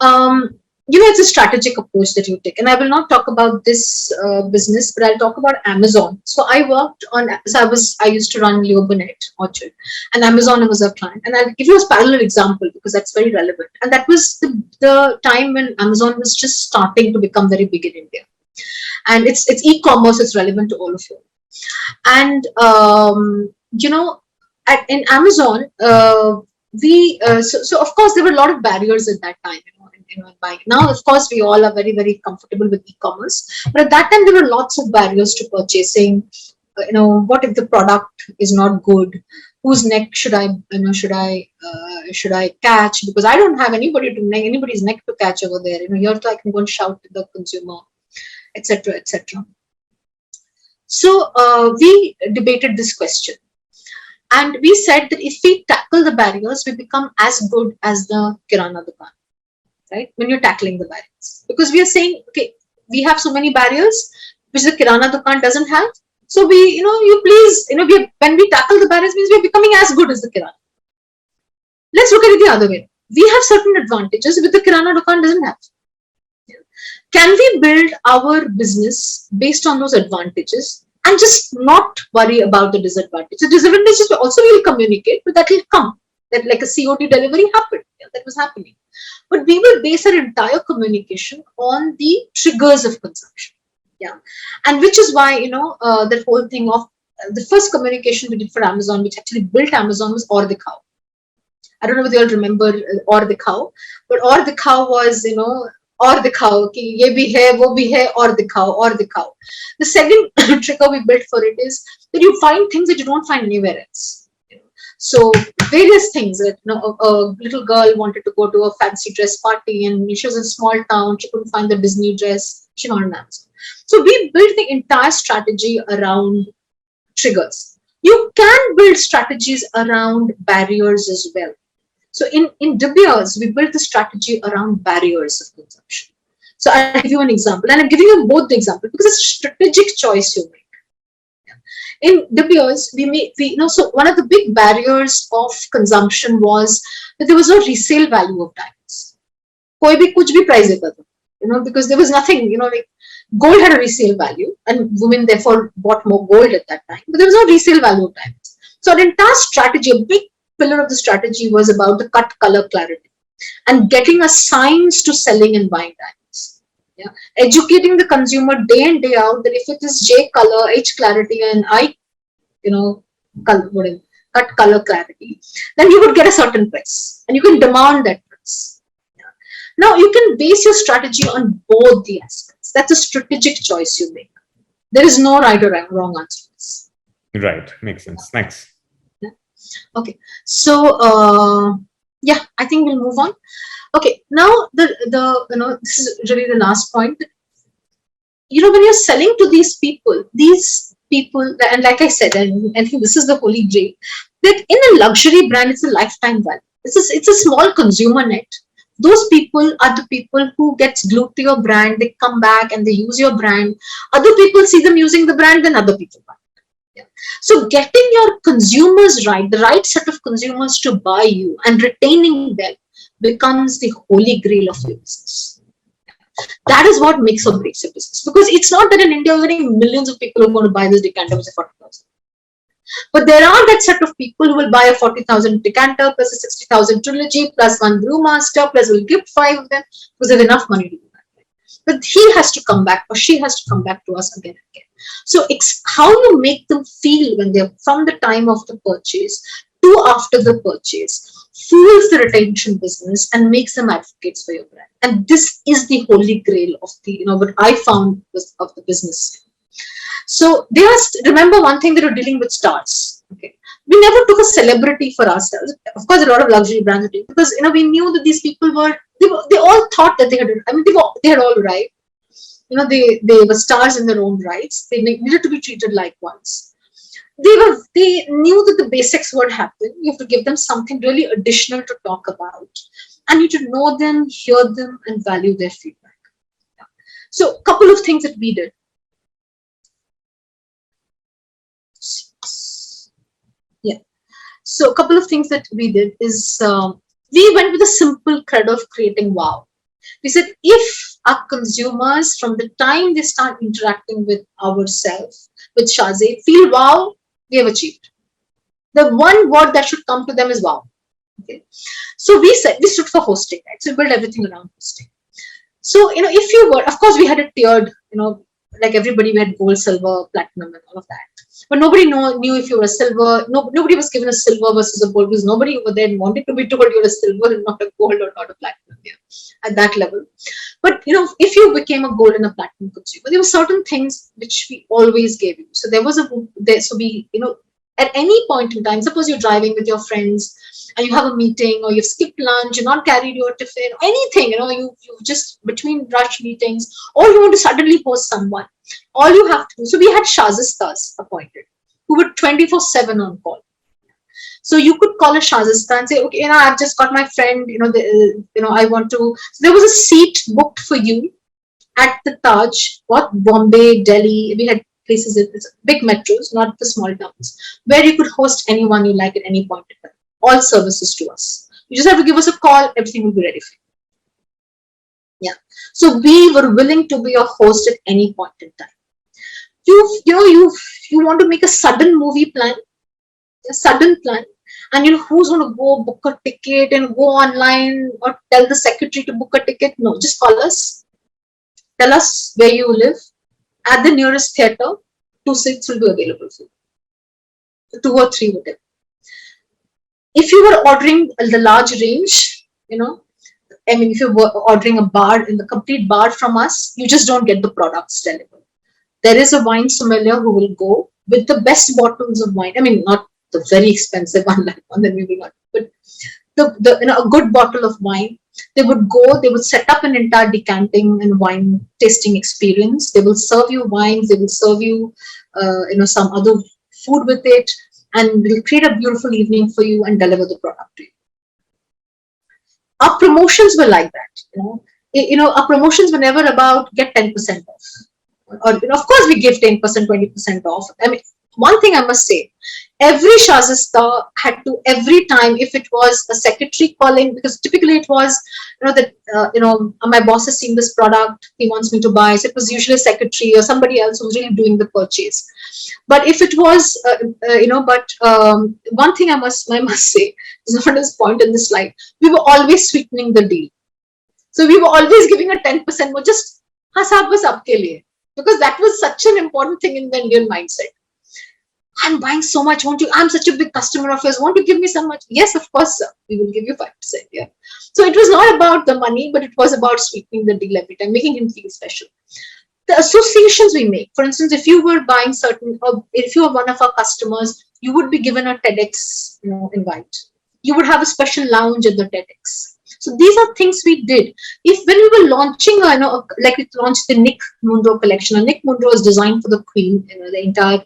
Right? It's a strategic approach that you take. And I will not talk about this business, but I'll talk about Amazon. So I used to run Leo Burnett Orchard, and Amazon was a client. And I'll give you a parallel example because that's very relevant. And that was the time when Amazon was just starting to become very big in India. And it's e-commerce, it's relevant to all of you. And, in Amazon, so of course, there were a lot of barriers at that time. Buying. Now, of course, we all are very, very comfortable with e-commerce. But at that time, there were lots of barriers to purchasing. What if the product is not good? Whose neck should I catch? Because I don't have anybody's neck to catch over there. Here I can go and shout to the consumer, etc., etc. So we debated this question, and we said that if we tackle the barriers, we become as good as the Kirana Dukan. Right? When you're tackling the barriers, because we are saying, okay, we have so many barriers which the Kirana Dukan doesn't have. So when we tackle the barriers, means we're becoming as good as the Kirana. Let's look at it the other way. We have certain advantages which the Kirana Dukan doesn't have. Can we build our business based on those advantages and just not worry about the disadvantages? The disadvantages also will communicate, but that will come. That like a COD delivery happened. That was happening. But we will base our entire communication on the triggers of consumption. Yeah. And which is why, that whole thing of the first communication we did for Amazon, which actually built Amazon, was Or the Cow. I don't know whether you all remember Or the Cow, but Or the Cow was, Or the Cow, ki ye bhi hai, wo bhi hai, Or the Cow, Or the Cow. The second trigger we built for it is that you find things that you don't find anywhere else. So various things that a little girl wanted to go to a fancy dress party and she was in a small town, she couldn't find the Disney dress, she found an Amazon. So we built the entire strategy around triggers. You can build strategies around barriers as well. So in De Beers, we built the strategy around barriers of consumption. So I'll give you an example, and I'm giving you both the example because it's a strategic choice you make. In De Beers, so one of the big barriers of consumption was that there was no resale value of diamonds. Koi bhi kuch bhi price deta tha, because there was nothing, like gold had a resale value, and women therefore bought more gold at that time, but there was no resale value of diamonds. So our entire strategy, a big pillar of the strategy was about the cut color clarity and getting a science to selling and buying diamonds. Yeah, educating the consumer day in day out that if it is J color, H clarity, and I, cut color clarity, then you would get a certain price, and you can demand that price. Yeah. Now you can base your strategy on both the aspects. That's a strategic choice you make. There is no right or wrong answer to this. Right, makes sense. Thanks. Yeah. Okay, so yeah, I think we'll move on. Okay, now this is really the last point. When you're selling to these people, and like I said, and I think this is the holy grail, that in a luxury brand, it's a lifetime value. It's a small consumer net. Those people are the people who gets glued to your brand. They come back and they use your brand. Other people see them using the brand, then other people buy. Yeah. So getting your consumers right, the right set of consumers to buy you and retaining them becomes the holy grail of your business. That is what makes or breaks your business. Because it's not that in India we're getting millions of people who are going to buy this decanter with 40,000. But there are that set of people who will buy a 40,000 decanter plus a 60,000 trilogy plus one brewmaster plus will gift 5 of them because there's enough money to do that. But he has to come back or she has to come back to us again and again. So it's how you make them feel when they're from the time of the purchase to after the purchase, fuels the retention business and makes them advocates for your brand. And this is the holy grail of the, what I found was of the business. So they asked, remember one thing, that you're dealing with stars. Okay, we never took a celebrity for ourselves. Of course, a lot of luxury brands did, because we knew that these people they all thought that they had all right. They were stars in their own rights. They needed to be treated like ones. They knew that the basics would happen. You have to give them something really additional to talk about, and you to know them, hear them, and value their feedback. Yeah. So, a couple of things that we did. Yeah. So, a couple of things that we did is we went with a simple thread of creating wow. We said if our consumers, from the time they start interacting with ourselves, with Shazay, feel wow, we have achieved. The one word that should come to them is wow. Okay. So we stood for hosting, right? So we built everything around hosting. So, if you were, of course, we had it tiered, like everybody, we had gold, silver, platinum, and all of that. But nobody knew if you were a silver. Nobody was given a silver versus a gold, because nobody over there wanted to be told you're a silver and not a gold or not a platinum. Yeah, at that level. But if you became a gold and a platinum consumer, there were certain things which we always gave you. So at any point in time, suppose you're driving with your friends and you have a meeting, or you've skipped lunch, you're not carried your tiffin, or anything, you just between rush meetings, or you want to suddenly post someone, all you have to do. So we had Shazistas appointed who were 24/7 on call. So you could call a Shazista and say, okay, I've just got my friend, I want to. So there was a seat booked for you at the Taj, Bombay, Delhi. We had places, big metros, not the small towns, where you could host anyone you like at any point in time. All services to us. You just have to give us a call, everything will be ready for you. Yeah. So we were willing to be a host at any point in time. You want to make a sudden movie plan, and who's going to go book a ticket and go online or tell the secretary to book a ticket? No, just call us. Tell us where you live. At the nearest theater, 2 seats will be available for you. 2 or 3 whatever. If you were ordering the large range, if you were ordering a bar, in the complete bar from us, you just don't get the products delivered. There is a wine sommelier who will go with the best bottles of wine. Not the very expensive one, like one that we got, but a good bottle of wine. They would set up an entire decanting and wine tasting experience. They will serve you wines, they will serve you, some other food with it, and will create a beautiful evening for you and deliver the product to you. Our promotions were like that, our promotions were never about get 10% off. Or, of course, we give 10%, 20% off. I mean, one thing I must say, every Shazista had to, every time, if it was a secretary calling, because typically it was, my boss has seen this product, he wants me to buy. So it was usually a secretary or somebody else who was really doing the purchase. But if it was, one thing I must say, is not his point in this slide, we were always sweetening the deal. So we were always giving a 10% more, just, हाँ साहब बस आपके लिए, because that was such an important thing in the Indian mindset. I'm buying so much, I'm such a big customer of yours, won't you give me so much? Yes, of course, sir. We will give you 5%. Yeah. So it was not about the money, but it was about sweetening the deal every time, making him feel special. The associations we make, for instance, if you were buying or if you are one of our customers, you would be given a TEDx invite. You would have a special lounge at the TEDx. So these are things we did. When we were launching, like we launched the Nick Munro collection. Nick Munro is designed for the Queen, the entire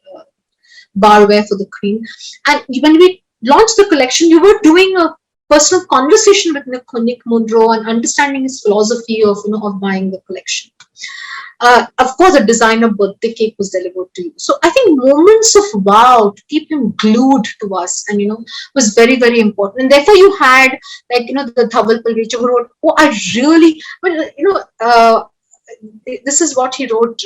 barware for the Queen. And when we launched the collection, you were doing a personal conversation with Nick Munro and understanding his philosophy of buying the collection. Of course, a designer birthday cake was delivered to you. So I think moments of wow to keep him glued to us, and was very, very important. And therefore, you had the Dhaval Palrecha who wrote, "Oh, I really," this is what he wrote,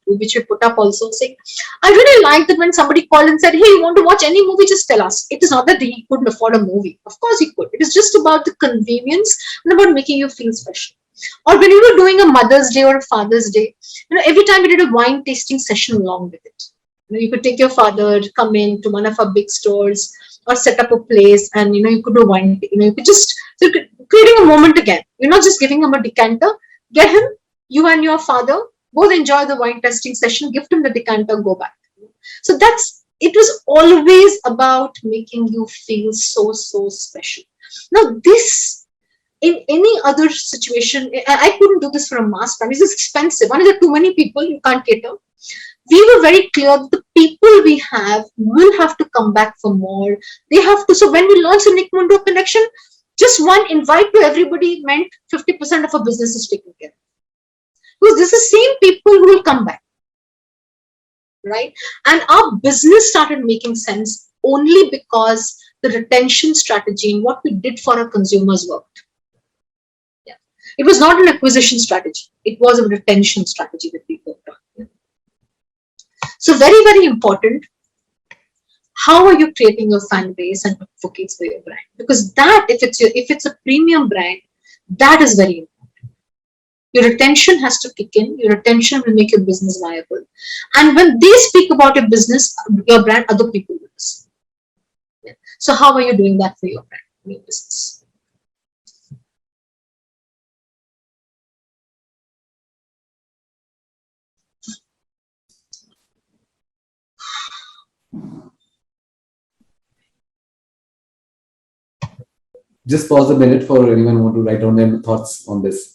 which we put up also, saying, "I really like that when somebody called and said, hey, you want to watch any movie? Just tell us." It is not that he couldn't afford a movie. Of course, he could. It is just about the convenience and about making you feel special. Or when you were doing a Mother's Day or a Father's Day, every time we did a wine tasting session along with it. You could take your father, come in to one of our big stores, or set up a place, and you could do wine. You could just creating a moment again. You're not just giving him a decanter. Get him, you and your father both enjoy the wine tasting session. Gift him the decanter, go back. So it was always about making you feel so special. Now this. In any other situation, I couldn't do this for a mass brand. This is expensive. One, there are too many people, you can't cater. We were very clear that the people we have will have to come back for more. They have to. So when we launched the Nick Munro collection, just one invite to everybody meant 50% of our business is taken care of. Because this is the same people who will come back. Right? And our business started making sense only because the retention strategy and what we did for our consumers worked. It was not an acquisition strategy. It was a retention strategy that we worked on. So very, very important. How are you creating your fan base and advocates for your brand? Because that, if it's a premium brand, that is very important. Your retention has to kick in. Your retention will make your business viable. And when they speak about your business, your brand, other people will listen. So how are you doing that for your brand, your business? Just pause a minute for anyone who want to write down their thoughts on this.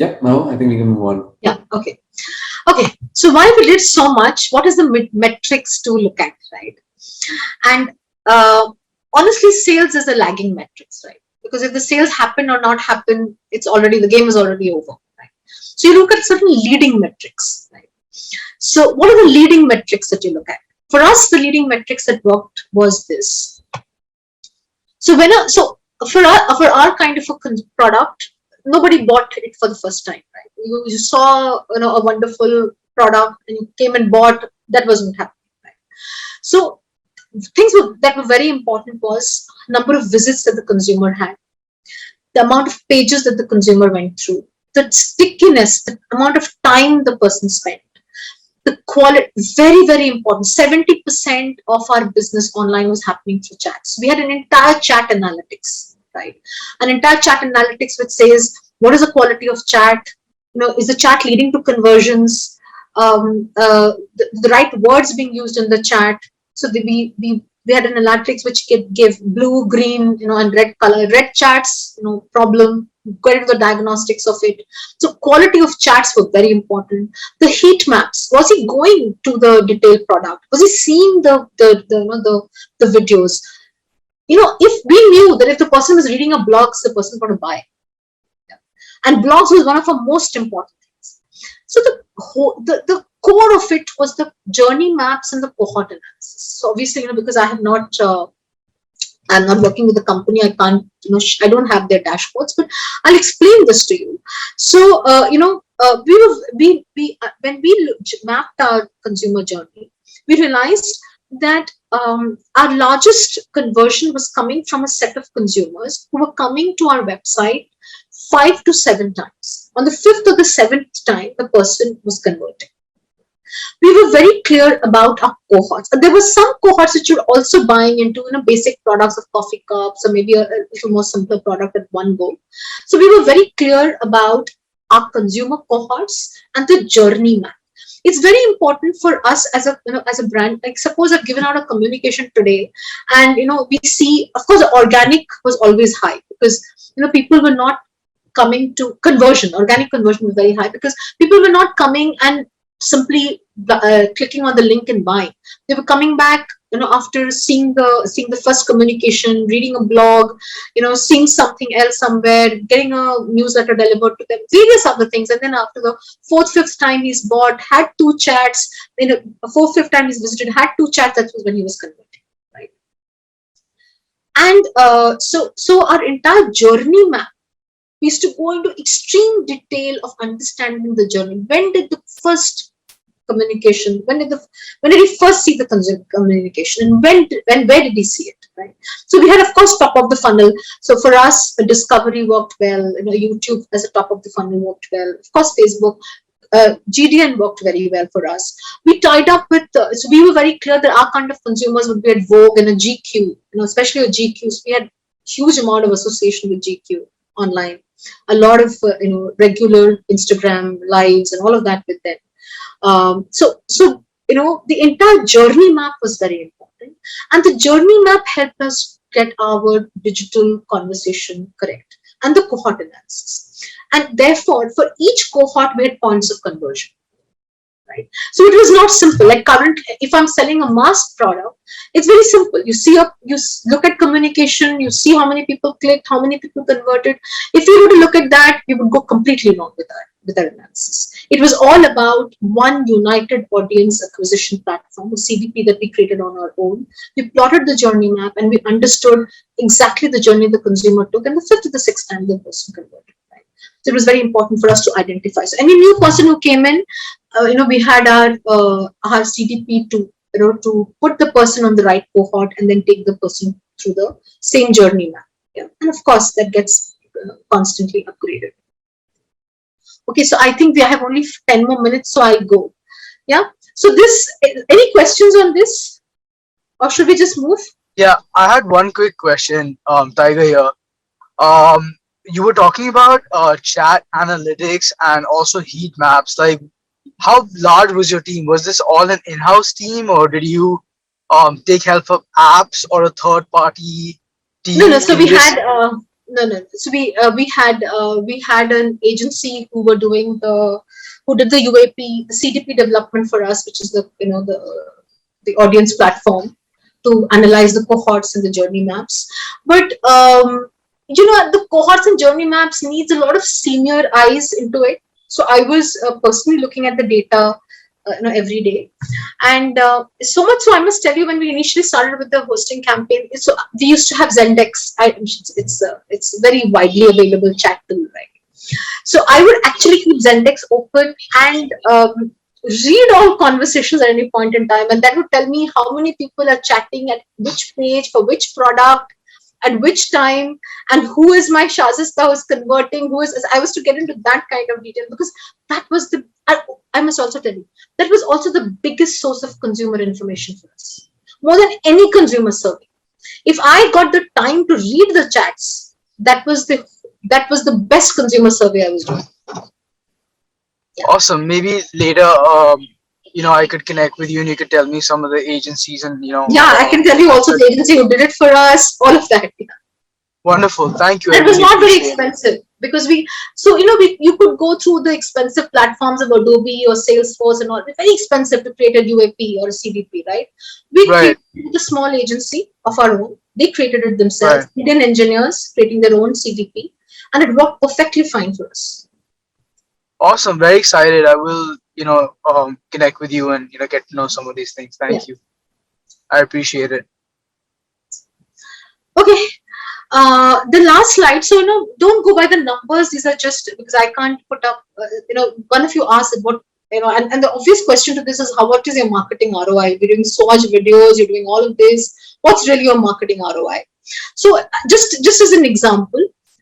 Yep, no, I think we can move on. Yeah, okay. Okay, so why we did so much, what is the metrics to look at, right? And honestly, sales is a lagging metrics, right? Because if the sales happen or not happen, it's already, the game is already over, right? So you look at certain leading metrics, right? So what are the leading metrics that you look at? For us, the leading metrics that worked was this. So for our kind of a product, nobody bought it for the first time, right? You saw a wonderful product and you came and bought. That wasn't happening, right? So things that were very important was number of visits that the consumer had, the amount of pages that the consumer went through, the stickiness, the amount of time the person spent, the quality. Very, very important. 70% of our business online was happening through chats. We had an entire chat analytics, right? An entire chat analytics which says what is the quality of chat, is the chat leading to conversions, the right words being used in the chat. So we had an analytics which could give blue, green, and red color. Red chats, problem. Get into the diagnostics of it. So quality of chats were very important. The heat maps. Was he going to the detailed product? Was he seeing the videos? If we knew that if the person was reading a blog, the person going to buy. Yeah. And blogs was one of our most important things. So the core of it was the journey maps and the cohort analysis. So obviously, because I have not. I'm not working with the company. I can't, I don't have their dashboards, but I'll explain this to you. So, when we mapped our consumer journey, we realized that our largest conversion was coming from a set of consumers who were coming to our website 5 to 7 times. On the 5th or the 7th time, the person was converting. We were very clear about our cohorts. There were some cohorts which were also buying into basic products of coffee cups or maybe a little more simpler product at one go. So we were very clear about our consumer cohorts and the journey map. It's very important for us as a brand. Like suppose I've given out a communication today, and we see, of course, organic was always high because people were not coming to conversion. Organic conversion was very high because people were not coming and simply clicking on the link and buying. They were coming back, after seeing the first communication, reading a blog, seeing something else somewhere, getting a newsletter delivered to them, various other things. And then after the 4th, 5th time he's bought, had 2 chats, 4th, 5th time he's visited, had 2 chats. That was when he was converting, right? And so our entire journey map, we used to go into extreme detail of understanding the journey. When did the first communication, when did he first see the communication, and where did he see it, right? So we had, of course, top of the funnel. So for us, discovery worked well, YouTube as a top of the funnel worked well, of course Facebook, GDN worked very well for us. We tied up with so we were very clear that our kind of consumers would be at Vogue and a GQ, especially a GQ. So we had huge amount of association with GQ online, a lot of regular Instagram lives and all of that with them. So the entire journey map was very important, and the journey map helped us get our digital conversation correct and the cohort analysis. And therefore, for each cohort, we had points of conversion. Right? So it was not simple. Like currently, if I'm selling a mask product, it's very simple. You look at communication, you see how many people clicked, how many people converted. If you were to look at that, you would go completely wrong with that analysis. It was all about one united audience acquisition platform, a CDP that we created on our own. We plotted the journey map and we understood exactly the journey the consumer took, and the 5th to the 6th time the person converted. Right? So it was very important for us to identify. So any new person who came in, we had our CDP to put the person on the right cohort and then take the person through the same journey map. Yeah. And of course, that gets constantly upgraded. Okay, so I think we have only 10 more minutes, so I'll go. Yeah. So any questions on this, or should we just move? Yeah, I had one quick question, Tiger here. You were talking about chat analytics and also heat maps. Like, how large was your team? Was this all an in-house team, or did you take help from apps or a third-party team? No. So we No. So we had an agency who did the UAP, the CDP development for us, which is the audience platform to analyze the cohorts and the journey maps. But the cohorts and journey maps needs a lot of senior eyes into it. So I was personally looking at the data, every day, and so much so I must tell you, when we initially started with the hosting campaign, so we used to have Zendex. It's very widely available chat tool, right? So I would actually keep Zendex open and read all conversations at any point in time, and that would tell me how many people are chatting at which page for which product at which time, and who is my shazista who is converting, I was to get into that kind of detail, because that was I must also tell you, that was also the biggest source of consumer information for us, more than any consumer survey. If I got the time to read the chats, that was the best consumer survey I was doing. Yeah. Awesome. Maybe later, I could connect with you and you could tell me some of the agencies and, Yeah, I can tell you also the agency who did it for us, all of that. Yeah. Wonderful. Thank you. It was not very expensive, because you could go through the expensive platforms of Adobe or Salesforce and all. It's very expensive to create a UAP or a CDP, right? We created a small agency of our own. They created it themselves. Indian engineers creating their own CDP, and it worked perfectly fine for us. Awesome. Very excited. I will, connect with you and, get to know some of these things. Thank you. I appreciate it. Okay. The last slide. So, don't go by the numbers. These are just because I can't put up, one of you asked what, and the obvious question to this is what is your marketing ROI? You're doing so much videos, you're doing all of this. What's really your marketing ROI? So just as an example,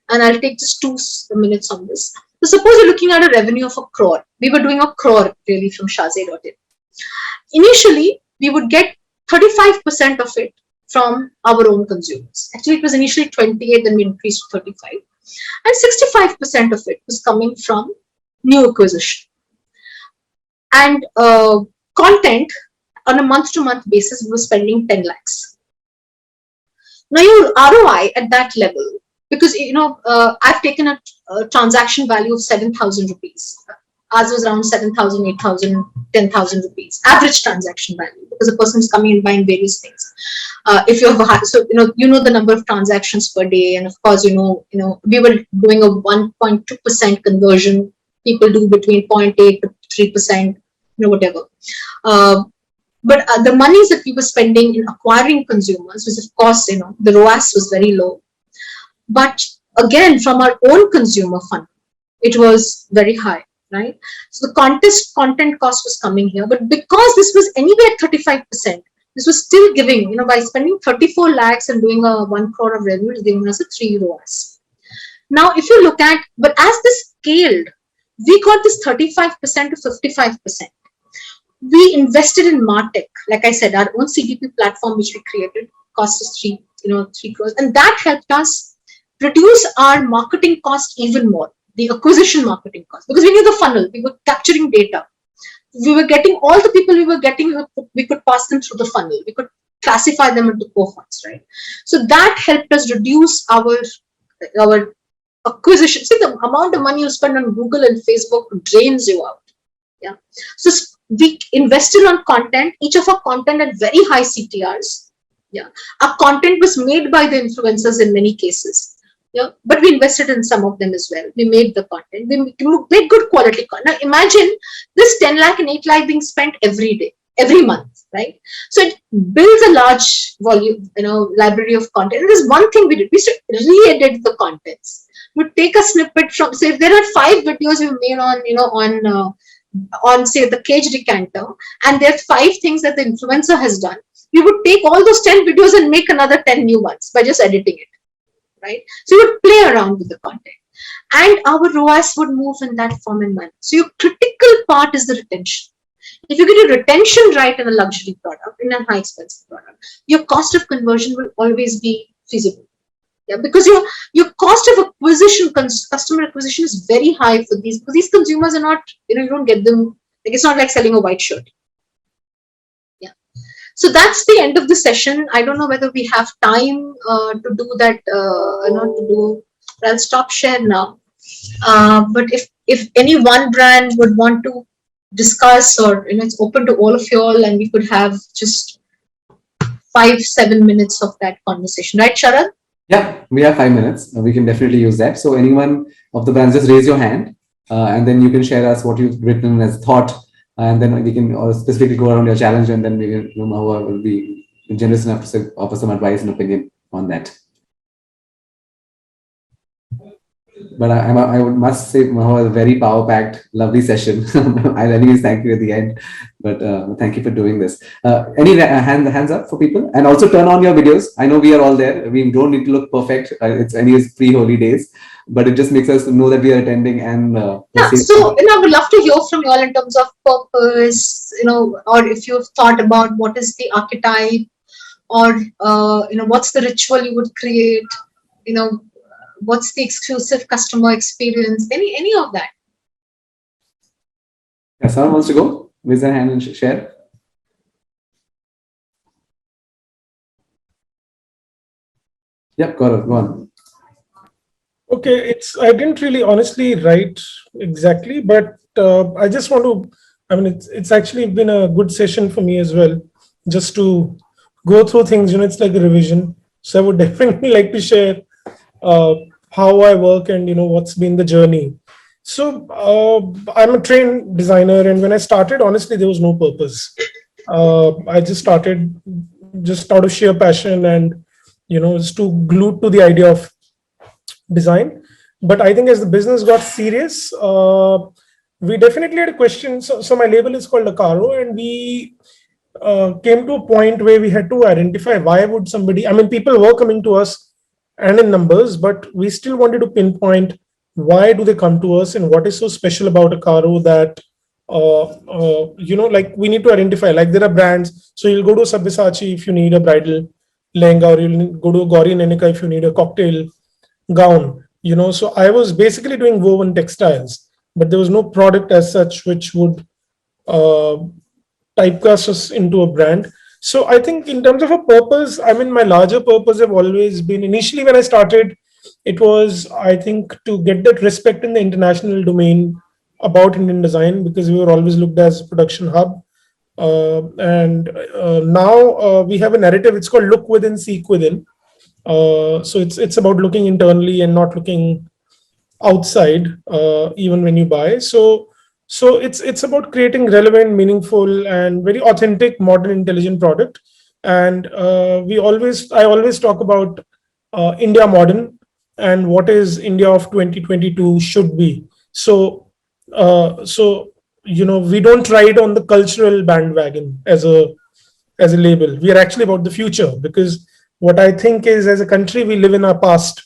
and I'll take just 2 minutes on this. So suppose you're looking at a revenue of 1 crore. We were doing 1 crore really from Shazay.in. Initially, we would get 35% of it from our own consumers. Actually, it was initially 28, then we increased to 35. And 65% of it was coming from new acquisition. And content, on a month-to-month basis, we were spending 10 lakhs. Now, your ROI at that level, because, I've taken a transaction value of 7,000 rupees. Ours was around 7,000, 8,000, 10,000 rupees, average transaction value, because a person is coming and buying various things. If you have the number of transactions per day, and of course, we were doing a 1.2% conversion. People do between 0.8 to 3%, whatever. But the monies that we were spending in acquiring consumers was, of course, the ROAS was very low. But again, from our own consumer fund, it was very high. Right, so the content cost was coming here, but because this was anyway at 35%, this was still giving, by spending 34 lakhs and doing a 1 crore of revenue, it's giving us a 3 ROAS. Now, if you look at, but as this scaled, we got this 35% to 55%. We invested in Martech, like I said, our own CDP platform, which we created, cost us 3 crores, and that helped us reduce our marketing cost even more. The acquisition marketing cost, because we knew the funnel, we were capturing data, we were getting all the people we were getting, we could pass them through the funnel, we could classify them into cohorts, right? So that helped us reduce our acquisition. See, the amount of money you spend on Google and Facebook drains you out. Yeah. So we invested on content. Each of our content had very high CTRs. Yeah. Our content was made by the influencers in many cases. Yeah, but we invested in some of them as well. We made the content. We made good quality content. Now imagine this 10 lakh and 8 lakh being spent every day, every month, right? So it builds a large volume, library of content. And there's one thing we did. We re-edit the contents. We'd take a snippet from, say, if there are 5 videos we made on say the cage decanter, and there are 5 things that the influencer has done, we would take all those 10 videos and make another 10 new ones by just editing it. Right? So you would play around with the content, and our ROAS would move in that form and manner. So your critical part is the retention. If you get your retention right in a luxury product, in a high expensive product, your cost of conversion will always be feasible. Yeah, because your cost of acquisition, customer acquisition, is very high for these, because these consumers are not, you don't get them, like it's not like selling a white shirt. Yeah. So that's the end of the session. I don't know whether we have time to do that, to do I'll stop share now. But if any one brand would want to discuss, or it's open to all of you all, and we could have just 5-7 minutes of that conversation, right, Sharad? Yeah, we have 5 minutes. We can definitely use that. So anyone of the brands, just raise your hand, and then you can share us what you've written as thought, and then we can specifically go around your challenge, and then we can, Mahuya will be generous enough to offer some advice and opinion on that. But I would must say, Mahuya, a very power-packed, lovely session. I'll anyways thank you at the end, but thank you for doing this. Any hands up for people? And also turn on your videos. I know we are all there. We don't need to look perfect. It's anyways pre-holy days, but it just makes us know that we are attending. And yeah, so I would love to hear from you all in terms of purpose, or if you've thought about what is the archetype, or what's the ritual you would create, what's the exclusive customer experience, any of that. Yeah, someone wants to go? Raise their hand and share. Yep, Gaurav, go on. Okay, I didn't really honestly write exactly, but I just want to, it's actually been a good session for me as well, just to go through things, it's like a revision. So I would definitely like to share how I work and what's been the journey. So I'm a trained designer, and when I started, honestly, there was no purpose. I just started just out of sheer passion and just too glued to the idea of design. But I think as the business got serious, we definitely had a question. So my label is called Acaro, and we came to a point where we had to identify why would somebody, people were coming to us and in numbers, but we still wanted to pinpoint why do they come to us and what is so special about Acaro that, like we need to identify, like there are brands. So you'll go to Sabyasachi if you need a bridal lehenga, or you'll go to Gauri Nanika if you need a cocktail gown, So I was basically doing woven textiles, but there was no product as such which would typecast us into a brand. So I think in terms of a purpose, my larger purpose have always been, initially when I started, it was, I think, to get that respect in the international domain about Indian design, because we were always looked as a production hub. And now we have a narrative, it's called look within, seek within. So it's about looking internally and not looking outside, even when you buy. So it's about creating relevant, meaningful, and very authentic, modern, intelligent product. And I always talk about India modern and what is India of 2022 should be. So we don't ride on the cultural bandwagon as a label. We are actually about the future, because what I think is, as a country, we live in our past.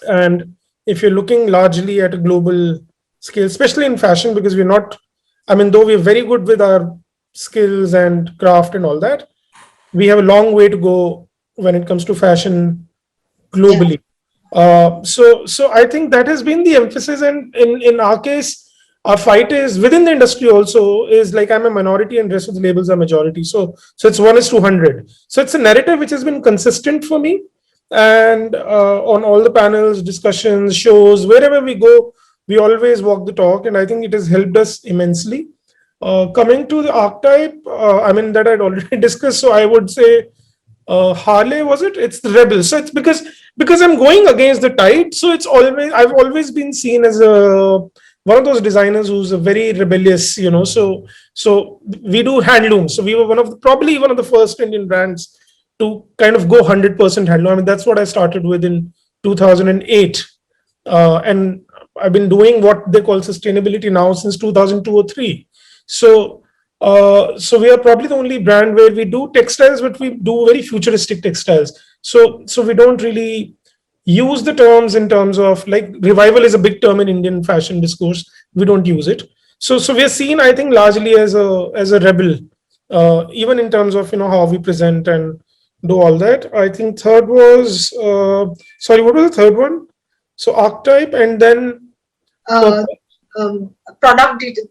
And if you're looking largely at a global scale, especially in fashion, because we're not, though we're very good with our skills and craft and all that, we have a long way to go when it comes to fashion globally. Yeah. So I think that has been the emphasis. And in our case, our fight is within the industry also, is like I'm a minority and rest of the labels are majority. So it's 1:200. So it's a narrative which has been consistent for me. And on all the panels, discussions, shows, wherever we go, we always walk the talk. And I think it has helped us immensely. Coming to the archetype, that I'd already discussed. So I would say Harley, was it? It's the rebel. So it's because I'm going against the tide. So I've always been seen as one of those designers who's a very rebellious, So we do handlooms. So we were probably one of the first Indian brands to kind of go 100% handloom. That's what I started with in 2008. And I've been doing what they call sustainability now since 2002 or 3. So we are probably the only brand where we do textiles, but we do very futuristic textiles. So we don't really use the terms in terms of, like, revival is a big term in Indian fashion discourse. We don't use it. So we are seen, I think, largely as a rebel, even in terms of how we present and do all that. I think third was sorry, what was the third one? So archetype, and then product detail.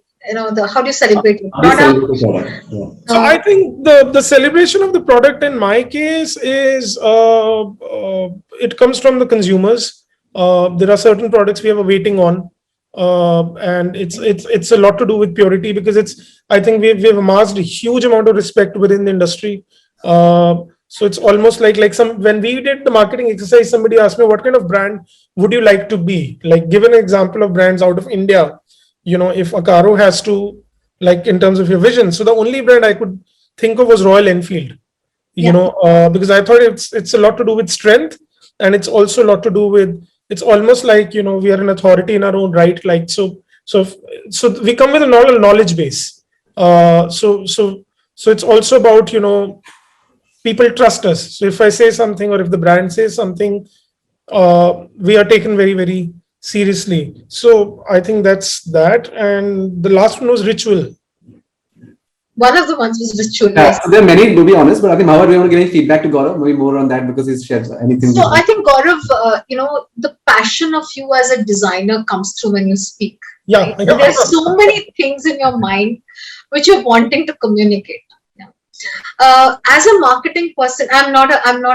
How do you celebrate it? Product. Yeah. So I think the celebration of the product in my case is it comes from the consumers. There are certain products we have a waiting on, and it's a lot to do with purity, because I think we've amassed a huge amount of respect within the industry. So it's almost like when we did the marketing exercise, somebody asked me, what kind of brand would you like to be? Like, give an example of brands out of India. If Akaro has to, like, in terms of your vision. So the only brand I could think of was Royal Enfield. Because I thought it's a lot to do with strength, and it's also a lot to do with, it's almost like, we are an authority in our own right. Like, so we come with a knowledge base. So it's also about, people trust us. So if I say something, or if the brand says something, we are taken very, very seriously. So I think that's that. And the last one was ritual. One of the ones was ritual. Yeah, so there are many, to be honest, but I think Mahuya, do you want to give any feedback to Gaurav? Maybe more on that, because he's shared anything. So I think, Gaurav, the passion of you as a designer comes through when you speak. Yeah. Right? There's so many things in your mind which you're wanting to communicate. As a marketing person, I'm not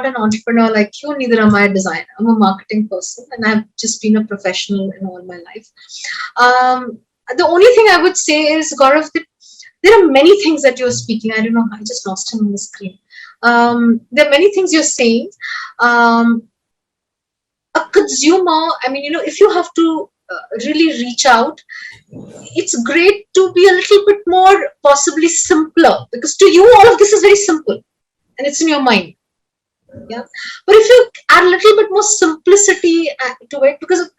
an entrepreneur like you, neither am I a designer. I'm a marketing person, and I've just been a professional in all my life. The only thing I would say is, Gaurav, that there are many things that you're speaking. I don't know, I just lost him on the screen. There are many things you're saying. A consumer, if you have to really reach out, it's great to be a little bit more possibly simpler, because to you all of this is very simple and it's in your mind. Yeah, but if you add a little bit more simplicity to it, because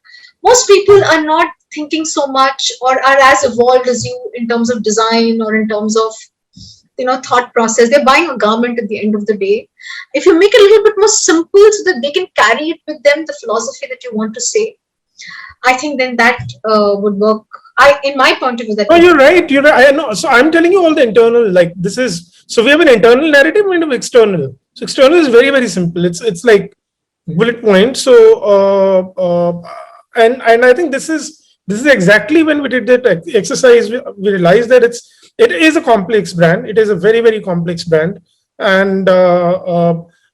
most people are not thinking so much or are as evolved as you in terms of design or in terms of thought process. They're buying a garment at the end of the day. If you make it a little bit more simple so that they can carry it with them, the philosophy that you want to say, I think then that would work. In my point of view, that. Oh, you're right. I know. So I'm telling you all the internal, like, this is, so we have an internal narrative and an external. So external is very, very simple. It's like bullet points. So and I think this is exactly when we did that exercise, we realized that it is a complex brand. It is a very, very complex brand. And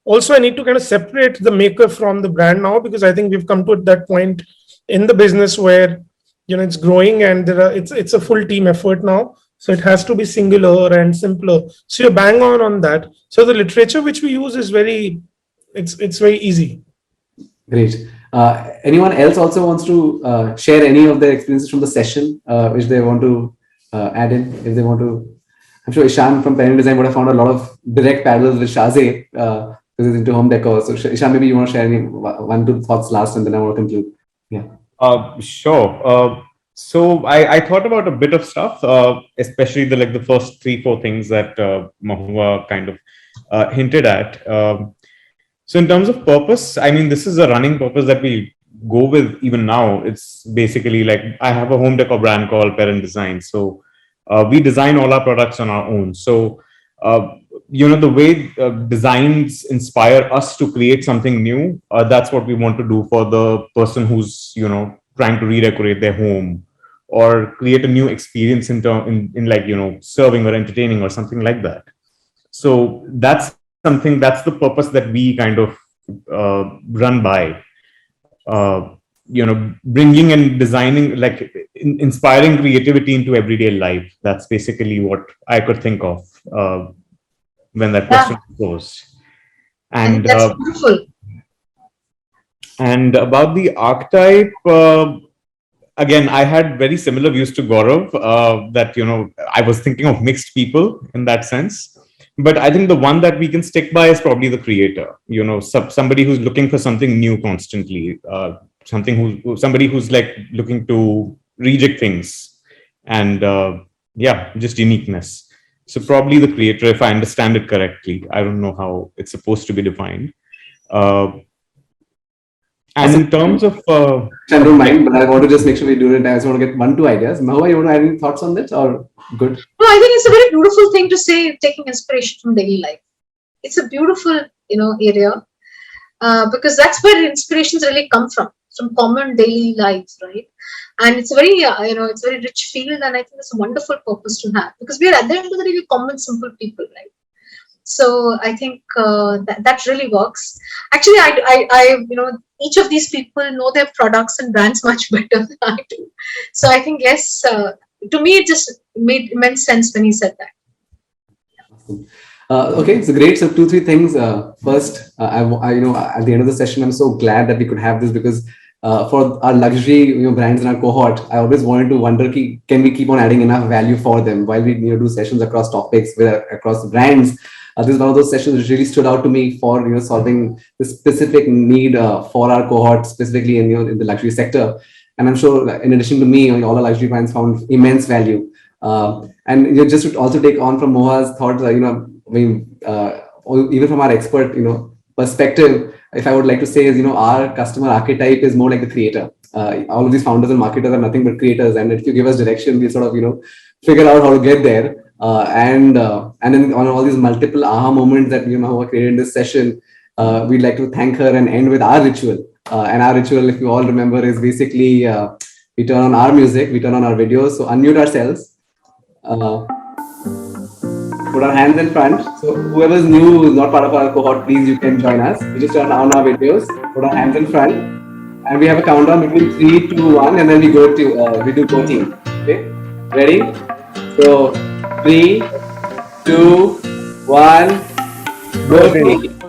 also I need to kind of separate the maker from the brand now, because I think we've come to that point in the business where it's growing, and it's a full team effort now. So it has to be singular and simpler. So you're bang on that. So the literature which we use is it's very easy. Great. Anyone else also wants to share any of their experiences from the session, which they want to add in, if they want to? I'm sure Ishan from Parent Design would have found a lot of direct parallels with Shazay, because he's into home decor. So Ishan, maybe you want to share any one, two thoughts last, and then I want to conclude. Yeah. Sure. So I thought about a bit of stuff, especially the first 3-4 things that Mahuya kind of hinted at. So in terms of purpose, this is a running purpose that we go with even now. It's basically like, I have a home decor brand called Parent Design. So we design all our products on our own. So the way designs inspire us to create something new, that's what we want to do for the person who's trying to redecorate their home or create a new experience in serving or entertaining or something like that. So that's the purpose that we kind of run by. Bringing and designing, like inspiring creativity into everyday life. That's basically what I could think of when that question was. And that's beautiful. And about the archetype, again, I had very similar views to Gaurav, that I was thinking of mixed people in that sense. But I think the one that we can stick by is probably the creator. Somebody who's looking for something new constantly. Somebody who's like looking to rejig things, and just uniqueness. So probably the creator, if I understand it correctly. I don't know how it's supposed to be defined. And in terms of I don't mind, but I want to just make sure we do it. I just want to get 1-2 ideas. Mahuya, you want to add any thoughts on this, or good? No, I think it's a very beautiful thing to say, taking inspiration from daily life. It's a beautiful, area, because that's where inspirations really come from common daily lives, right? And it's a very, it's a very rich field, and I think it's a wonderful purpose to have, because we are at the end of the day, we're common, simple people, right? So I think that really works. Actually, I each of these people know their products and brands much better than I do. So I think, yes, to me, it just made immense sense when he said that. Okay, so great. So 2-3 things. First, I, at the end of the session, I'm so glad that we could have this, because for our luxury brands in our cohort, I always wanted to wonder, can we keep on adding enough value for them while we do sessions across topics across brands. This is one of those sessions which really stood out to me for solving the specific need for our cohort, specifically in the luxury sector. And I'm sure, in addition to me, all our luxury brands found immense value. And just to also take on from Moha's thoughts, even from our expert, perspective, if I would like to say is, our customer archetype is more like the creator. All of these founders and marketers are nothing but creators, and if you give us direction, we sort of, figure out how to get there. And then on all these multiple aha moments that were created in this session, we'd like to thank her and end with our ritual. And our ritual, if you all remember, is basically we turn on our music, we turn on our videos. So unmute ourselves, put our hands in front. So whoever's new, who is not part of our cohort, please, you can join us. We just turn on our videos, put our hands in front, and we have a countdown between 3, 2, 1, and then we go to we do voting. Okay, ready? So 3, 2, 1, voting.